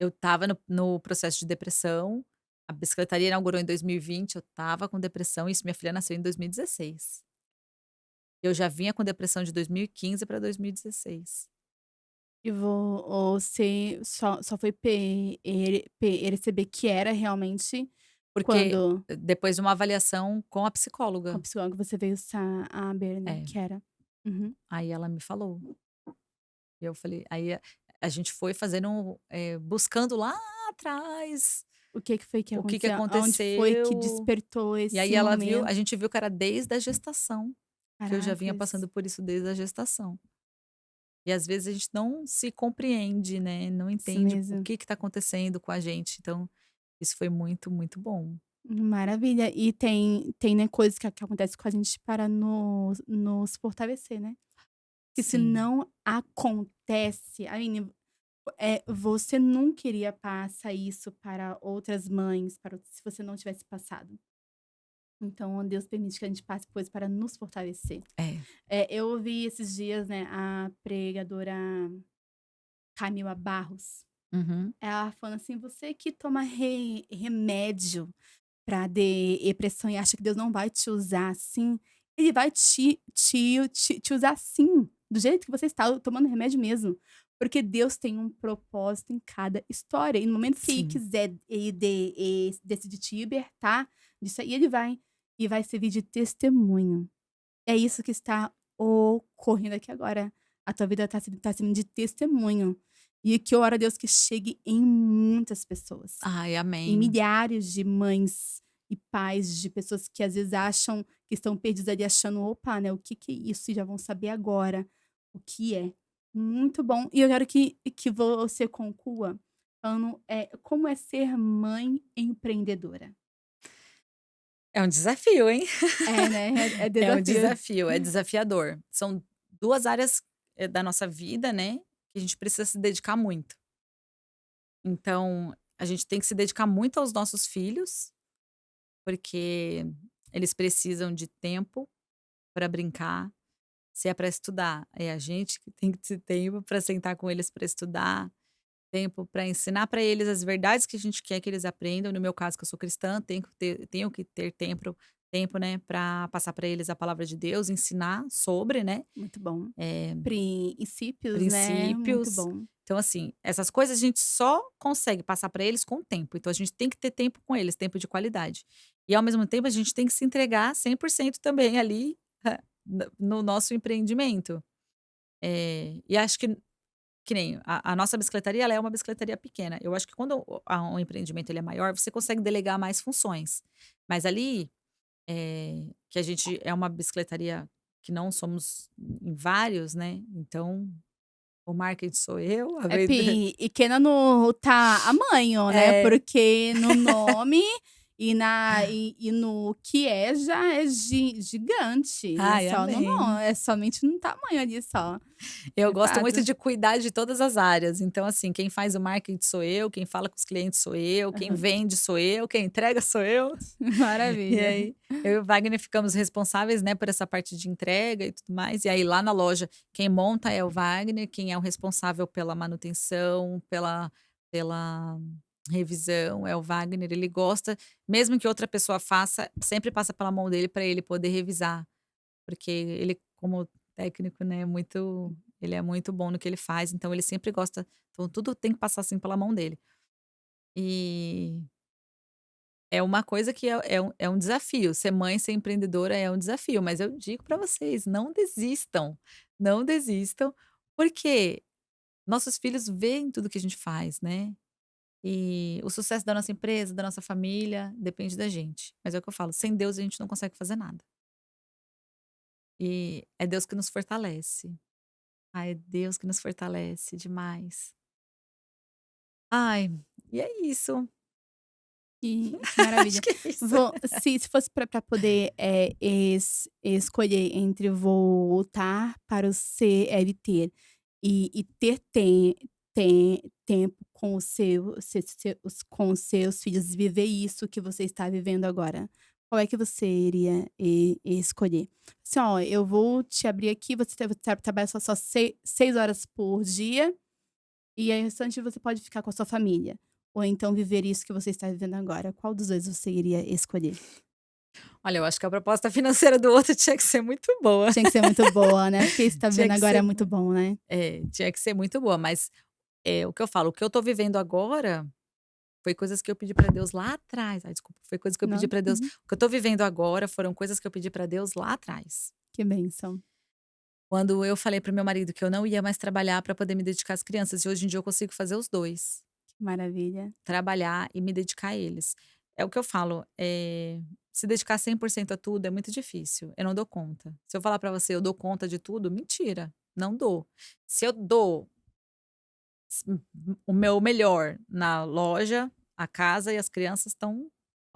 eu estava no processo de depressão, a bicicletaria inaugurou em 2020, eu estava com depressão, isso minha filha nasceu em 2016. Eu já vinha com depressão de 2015 para 2016. E você só foi perceber que era realmente Porque quando depois de uma avaliação com a com a psicóloga. psicóloga você veio saber, né, É, que era. Uhum. aí ela me falou. E eu falei aí a gente foi fazendo, buscando lá atrás O que que foi que o que que aconteceu? Aonde foi que aconteceu. despertou E esse aí a momento? gente viu que era desde a gestação, que eu já vinha Caracas, passando por isso desde a gestação. E às vezes a gente não se compreende, né, não isso entende o mesmo. que está acontecendo com a gente, então isso foi muito, muito bom. Maravilha. E tem, né, coisas que acontecem com a gente para nos fortalecer, né. Que se Sim. não acontece, Aline, você nunca iria passar isso para outras mães, se você não tivesse passado. Então Deus permite que a gente passe por isso para nos fortalecer. É. Eu ouvi esses dias, né, a pregadora Camila Barros, Uhum. ela falando assim: "Você que toma remédio para depressão e acha que Deus não vai te usar assim, ele vai te usar sim, do jeito que você está, tomando remédio mesmo. Porque Deus tem um propósito em cada história, e no momento que ele Sim. quiser, decidir te libertar disso aí, ele vai, e vai servir de testemunho. É isso que está ocorrendo aqui agora. A tua vida tá sendo de testemunho. E que eu oro a Deus que chegue em muitas pessoas. Ai, Em amém. milhares de mães e pais de pessoas que às vezes acham que estão perdidos ali, achando: "Opa, né, o que que é isso?", e já vão saber agora o que é. Muito bom. E eu quero que você conclua falando, como é ser mãe empreendedora. É um desafio, hein. É, né, é É um desafio. desafio, é desafiador. São 2 áreas, da nossa vida, né, que a gente precisa se dedicar muito. Então, a gente tem que se dedicar muito aos nossos filhos, porque eles precisam de tempo para brincar. Se é para estudar, é a gente que tem que ter tempo para sentar com eles para estudar, tempo para ensinar para eles as verdades que a gente quer que eles aprendam. No meu caso, que eu sou cristã, tenho que ter tempo, né, para passar para eles a palavra de Deus, ensinar sobre, né, Muito bom. eh, Princípios, né, muito princípios. bom. Então, assim, essas coisas a gente só consegue passar para eles com o tempo. Então, a gente tem que ter tempo com eles, tempo de qualidade. E, ao mesmo tempo, a gente tem que se entregar 100% também ali, no nosso empreendimento. E acho que nem a nossa bicicletaria, ela é uma bicicletaria pequena. Eu acho que quando o empreendimento ele é maior, você consegue delegar mais funções. Mas ali, que a gente é uma bicicletaria que não somos em vários, né, então o marketing sou eu, a É venda pequena no tamanho, né, é. porque no nome e no que é já é gigante, não é Ai, só no amém. é somente no tamanho ali só, Eu de gosto muito fato. de cuidar de todas as áreas. Então, assim, quem faz o marketing sou eu, quem fala com os clientes sou eu, quem Aham. vende sou eu, quem entrega sou eu. E Maravilha. aí, eu e o Wagner ficamos responsáveis, né, por essa parte de entrega e tudo mais. E aí, lá na loja, quem monta é o Wagner, quem é o responsável pela manutenção, pela revisão é o Wagner. Ele gosta, mesmo que outra pessoa faça, sempre passa pela mão dele para ele poder revisar, porque ele, como técnico, né, ele é muito bom no que ele faz, então ele sempre gosta, então tudo tem que passar, assim, pela mão dele. E é uma coisa que é um desafio, ser mãe, ser empreendedora é um desafio, mas eu digo para vocês, não desistam, não desistam, porque nossos filhos veem tudo que a gente faz, né, e o sucesso da nossa empresa, da nossa família, depende da gente. Mas é o que eu falo, sem Deus a gente não consegue fazer nada. E é Deus que nos fortalece. Ai, é Deus que nos fortalece demais. Ai, e é isso. Que Acho maravilha. que é isso. Se fosse para poder, escolher entre voltar para o CLT e ter tempo com os seus filhos, viver isso que você está vivendo agora, qual é que você iria escolher? Assim, ó, eu vou te abrir aqui, você trabalha só 6 horas por dia, e aí o restante você pode ficar com a sua família. Ou então viver isso que você está vivendo agora. Qual dos 2 você iria escolher? Olha, eu acho que a proposta financeira do outro tinha que ser muito boa. Tinha que ser muito boa, né, porque isso que tá Tinha vivendo que agora ser é muito bom, né. tinha que ser muito boa, mas, o que eu falo, o que eu tô vivendo agora foi coisas que eu pedi pra Deus lá atrás. Ai, desculpa, foi coisas que eu pedi Não, pra Deus. uhum. O que eu tô vivendo agora foram coisas que eu pedi pra Deus lá atrás. Que bênção. Quando eu falei para o meu marido que eu não ia mais trabalhar para poder me dedicar às crianças, e hoje em dia eu consigo fazer os 2, Que maravilha. trabalhar e me dedicar a eles. É o que eu falo, se dedicar 100% a tudo é muito difícil, eu não dou conta. Se eu falar para você: "Eu dou conta de tudo", mentira, não dou. Se eu dou o meu melhor na loja, a casa e as crianças estão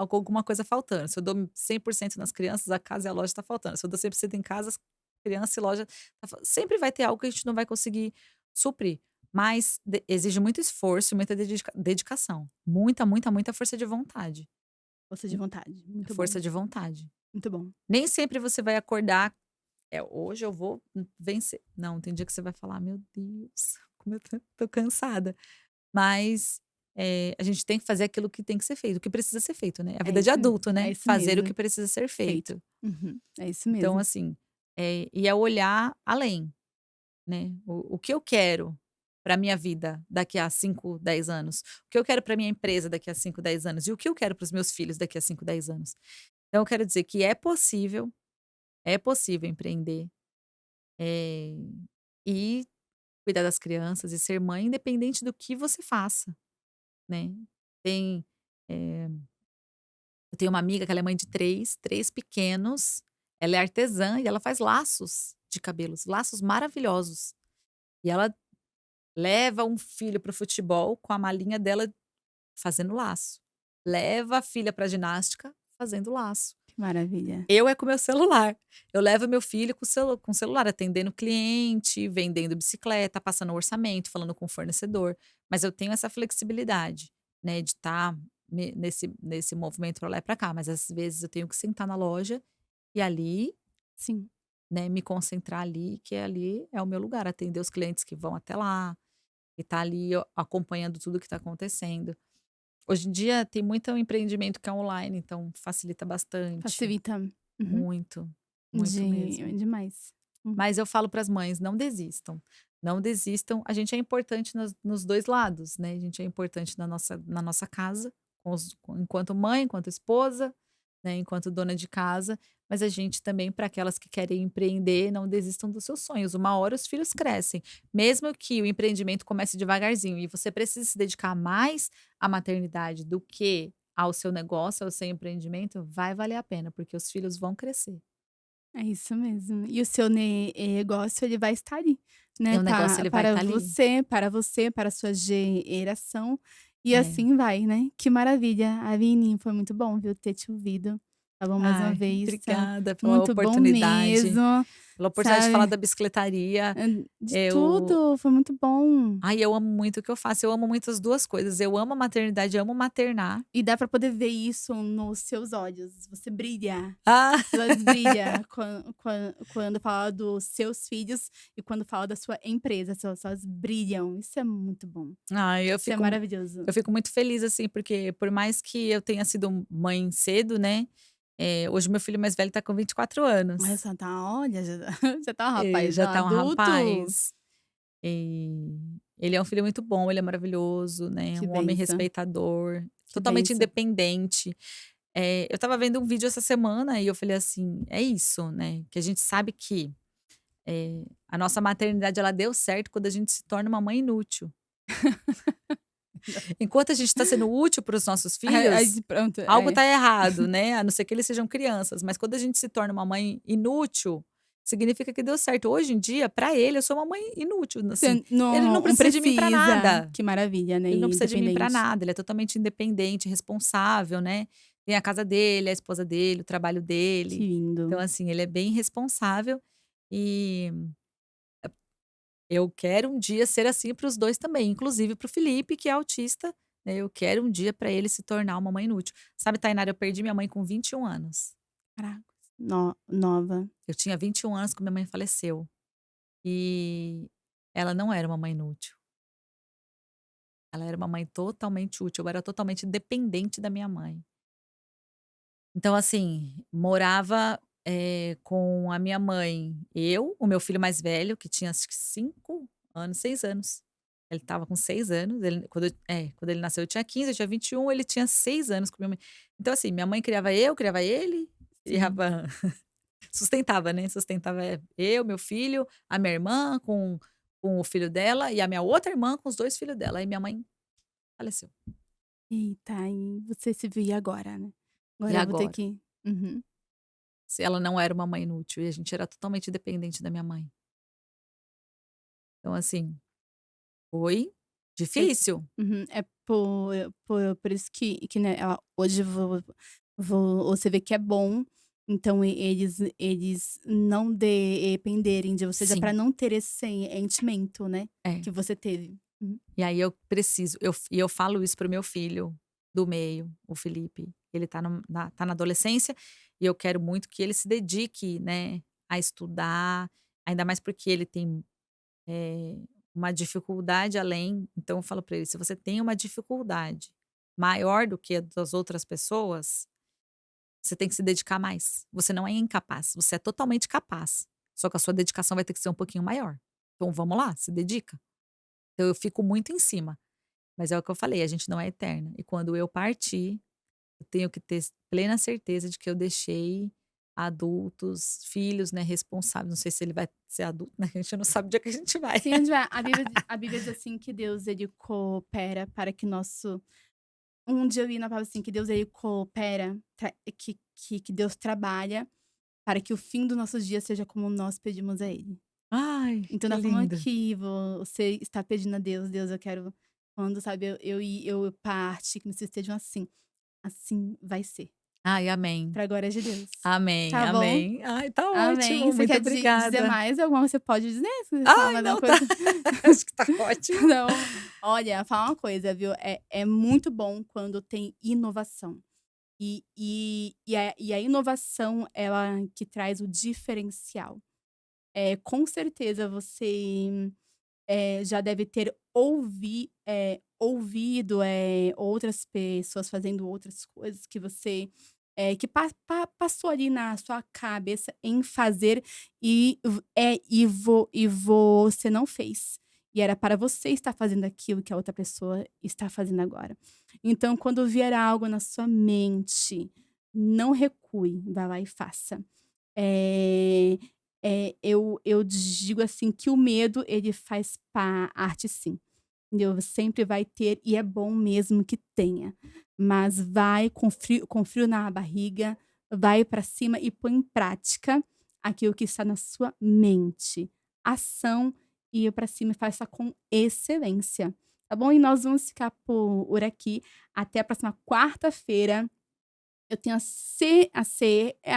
com alguma coisa faltando. Se eu dou 100% nas crianças, a casa e a loja está faltando. Se eu dou 100% em casa, as criança e loja sempre vai ter algo que a gente não vai conseguir suprir, mas exige muito esforço e muita dedicação. Muita, muita, muita força de vontade. Força de vontade, muito bom, Força de vontade. muito bom. Nem sempre você vai acordar, hoje eu vou vencer. Não, tem dia que você vai falar: "Meu Deus, como eu tô cansada". Mas, a gente tem que fazer aquilo que tem que ser feito, o que precisa ser feito, né. A É vida de isso mesmo, adulto, é né, isso fazer o mesmo. que precisa ser Feito. feito. Uhum, é isso Então mesmo. assim, e é olhar além, né. O que eu quero para minha vida daqui a 5, 10 anos? O que eu quero para minha empresa daqui a 5, 10 anos? E o que eu quero para os meus filhos daqui a 5, 10 anos? Então eu quero dizer que é possível empreender, eh, e cuidar das crianças e ser mãe independente do que você faça, né. Tem, eh, eu tenho uma amiga que ela é mãe de 3 pequenos, ela é artesã e ela faz laços de cabelos, laços maravilhosos. E ela leva um filho para o futebol com a malinha dela fazendo laço. Leva a filha para ginástica fazendo laço. Que maravilha. Eu é com o meu celular. Eu levo meu filho com o celular, atendendo cliente, vendendo bicicleta, passando orçamento, falando com o fornecedor. Mas eu tenho essa flexibilidade, né, de estar nesse movimento para lá e para cá. Mas às vezes eu tenho que sentar na loja e ali, Sim, né, me concentrar ali, que ali é o meu lugar, atender os clientes que vão até lá, e tá ali ó, acompanhando tudo que está acontecendo. Hoje em dia tem muito empreendimento que é online, então facilita bastante. facilita. Uhum. Muito, muito mesmo. Demais. Mas eu falo para as mães: "Não desistam, não desistam". A gente é importante nos 2 lados, né, a gente é importante na nossa casa, enquanto mãe, enquanto esposa, né, enquanto dona de casa, mas a gente também para aquelas que querem empreender, não desistam dos seus sonhos. Uma hora os filhos crescem, mesmo que o empreendimento comece devagarzinho e você precise se dedicar mais à maternidade do que ao seu negócio, ao seu empreendimento, vai valer a pena, porque os filhos vão crescer. É isso mesmo. E o seu negócio, ele vai estar ali, E né, o negócio tá ele vai estar ali. para a sua geração, e É. assim vai, né. Que maravilha, Aline, foi muito bom, viu, ter te ouvido, tá bom, mais uma Ai, vez, tá obrigada pela muito bom oportunidade, mesmo, de falar sabe. da bicicletaria. De Eu tudo, foi muito bom. ai, eu amo muito o que eu faço, eu amo muito as 2 coisas, eu amo a maternidade, eu amo maternar. E dá pra poder ver isso nos seus olhos, você brilha. Ah, Seus olhos brilha quando fala dos seus filhos e quando fala da sua empresa, seus olhos brilham, isso é muito bom, ai, isso é maravilhoso. eu fico muito feliz, assim, porque por mais que eu tenha sido mãe cedo, né, hoje meu filho mais velho tá com 24 Olha anos, só, olha, já já tá um já rapazão tá um adulto. rapaz, e ele é um filho muito bom, ele é maravilhoso, né, Que um homem bênção, respeitador, que totalmente bênção. independente. Eu estava vendo um vídeo essa semana e eu falei assim: "É isso, né, que a gente sabe que, a nossa maternidade ela deu certo quando a gente se torna uma mãe inútil. Enquanto a gente está sendo útil para os nossos filhos, Aí pronto, algo é. está errado, né, a não ser que eles sejam crianças, mas quando a gente se torna uma mãe inútil, significa que deu certo. Hoje em dia, para ele, eu sou uma mãe inútil, assim, Você ele não não precisa de mim para precisa. nada. Que maravilha, né, Ele não e precisa de mim para independente. nada, ele é totalmente independente, responsável, né. Tem a casa dele, a esposa dele, o trabalho Que dele. Então, lindo. assim, ele é bem responsável e eu quero um dia ser assim para os 2 também, inclusive para o Felipe, que é autista, né, eu quero um dia para ele se tornar uma mãe inútil. Sabe, Tainara, eu perdi minha mãe com 21 anos. Caraca, nova. Eu tinha 21 anos quando minha mãe faleceu. E ela não era uma mãe inútil. Ela era uma mãe totalmente útil, eu era totalmente dependente da minha mãe. Então, assim, morava, com a minha mãe, eu, o meu filho mais velho, que tinha acho que 5 anos, 6 anos. Ele estava com 6 anos, quando ele nasceu eu tinha 15, eu tinha 21, ele tinha 6 anos com minha mãe. Então, assim, minha mãe criava eu, criava ele, Sim. criava sustentava, né, sustentava eu, meu filho, a minha irmã com o filho dela e a minha outra irmã com os 2 filhos dela. Aí minha mãe faleceu. Eita, aí você se viu: "E agora, né? E Agora eu vou ter agora? que". Uhum. Se ela não era uma mãe inútil e a gente era totalmente dependente da minha mãe. Então, assim, foi É, difícil. uhum. É por isso que, né, hoje você vê que é bom, então eles não dependerem de você, já para Sim, não ter esse sentimento, né, é. que você teve. Uhum. E aí eu falo isso para o meu filho do meio, o Felipe. Ele tá na adolescência e eu quero muito que ele se dedique, né, a estudar, ainda mais porque ele tem, eh, uma dificuldade além, então eu falo para ele: "Se você tem uma dificuldade maior do que a das outras pessoas, você tem que se dedicar mais. Você não é incapaz, você é totalmente capaz, só que a sua dedicação vai ter que ser um pouquinho maior. Então vamos lá, se dedica". Então eu fico muito em cima. Mas é o que eu falei, a gente não é eterna. E quando eu partir, eu tenho que ter plena certeza de que eu deixei adultos, filhos, né, responsáveis. Não sei se ele vai ser adulto, né, a gente não sabe o dia que a gente vai. Sim, a Bíblia diz assim que Deus ele coopera para que nosso um dia eu li na palavra assim, que Deus ele coopera, que Deus trabalha para que o fim dos nossos dias seja como nós pedimos a Ele. Ai, Então, que da forma lindo. que você está pedindo a Deus: "Deus, eu quero quando, sabe, eu parte, que vocês estejam assim, assim vai ser, Ai, amém. pra glória de Deus". Amém, Tá bom? amém. Ai, tá Amém. ótimo, Você muito quer dizer obrigada. mais alguma você pode dizer, se você falar Ai, mais alguma não, tá coisa. acho que tá ótimo. Não, olha, falar uma coisa, viu, é muito bom quando tem inovação. E a inovação, ela que traz o diferencial. Com certeza você já deve ter ouvido, outras pessoas fazendo outras coisas que você, que passou ali na sua cabeça em fazer e você não fez. E era para você estar fazendo aquilo que a outra pessoa está fazendo agora. Então quando vier algo na sua mente, não recue, vá lá e faça. Eh eu digo assim que o medo ele faz parte sim, entendeu? Sempre vai ter e é bom mesmo que tenha, mas vai com frio na barriga, vai para cima e põe em prática aquilo que está na sua mente. Ação e ir pra cima e faça com excelência, tá bom? E nós vamos ficar por aqui, até a próxima quarta-feira. Eu tenho a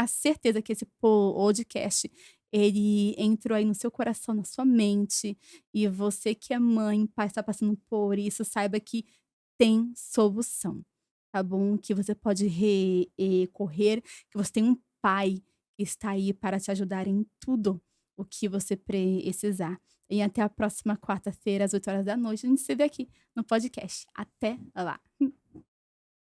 certeza que esse podcast, ele entrou aí no seu coração, na sua mente, e você que é mãe, pai, está passando por isso, saiba que tem solução, tá bom? Que você pode recorrer, que você tem um pai que está aí para te ajudar em tudo o que você precisar. E até a próxima quarta-feira, às 8 horas da noite, a gente se vê aqui no podcast. Até lá.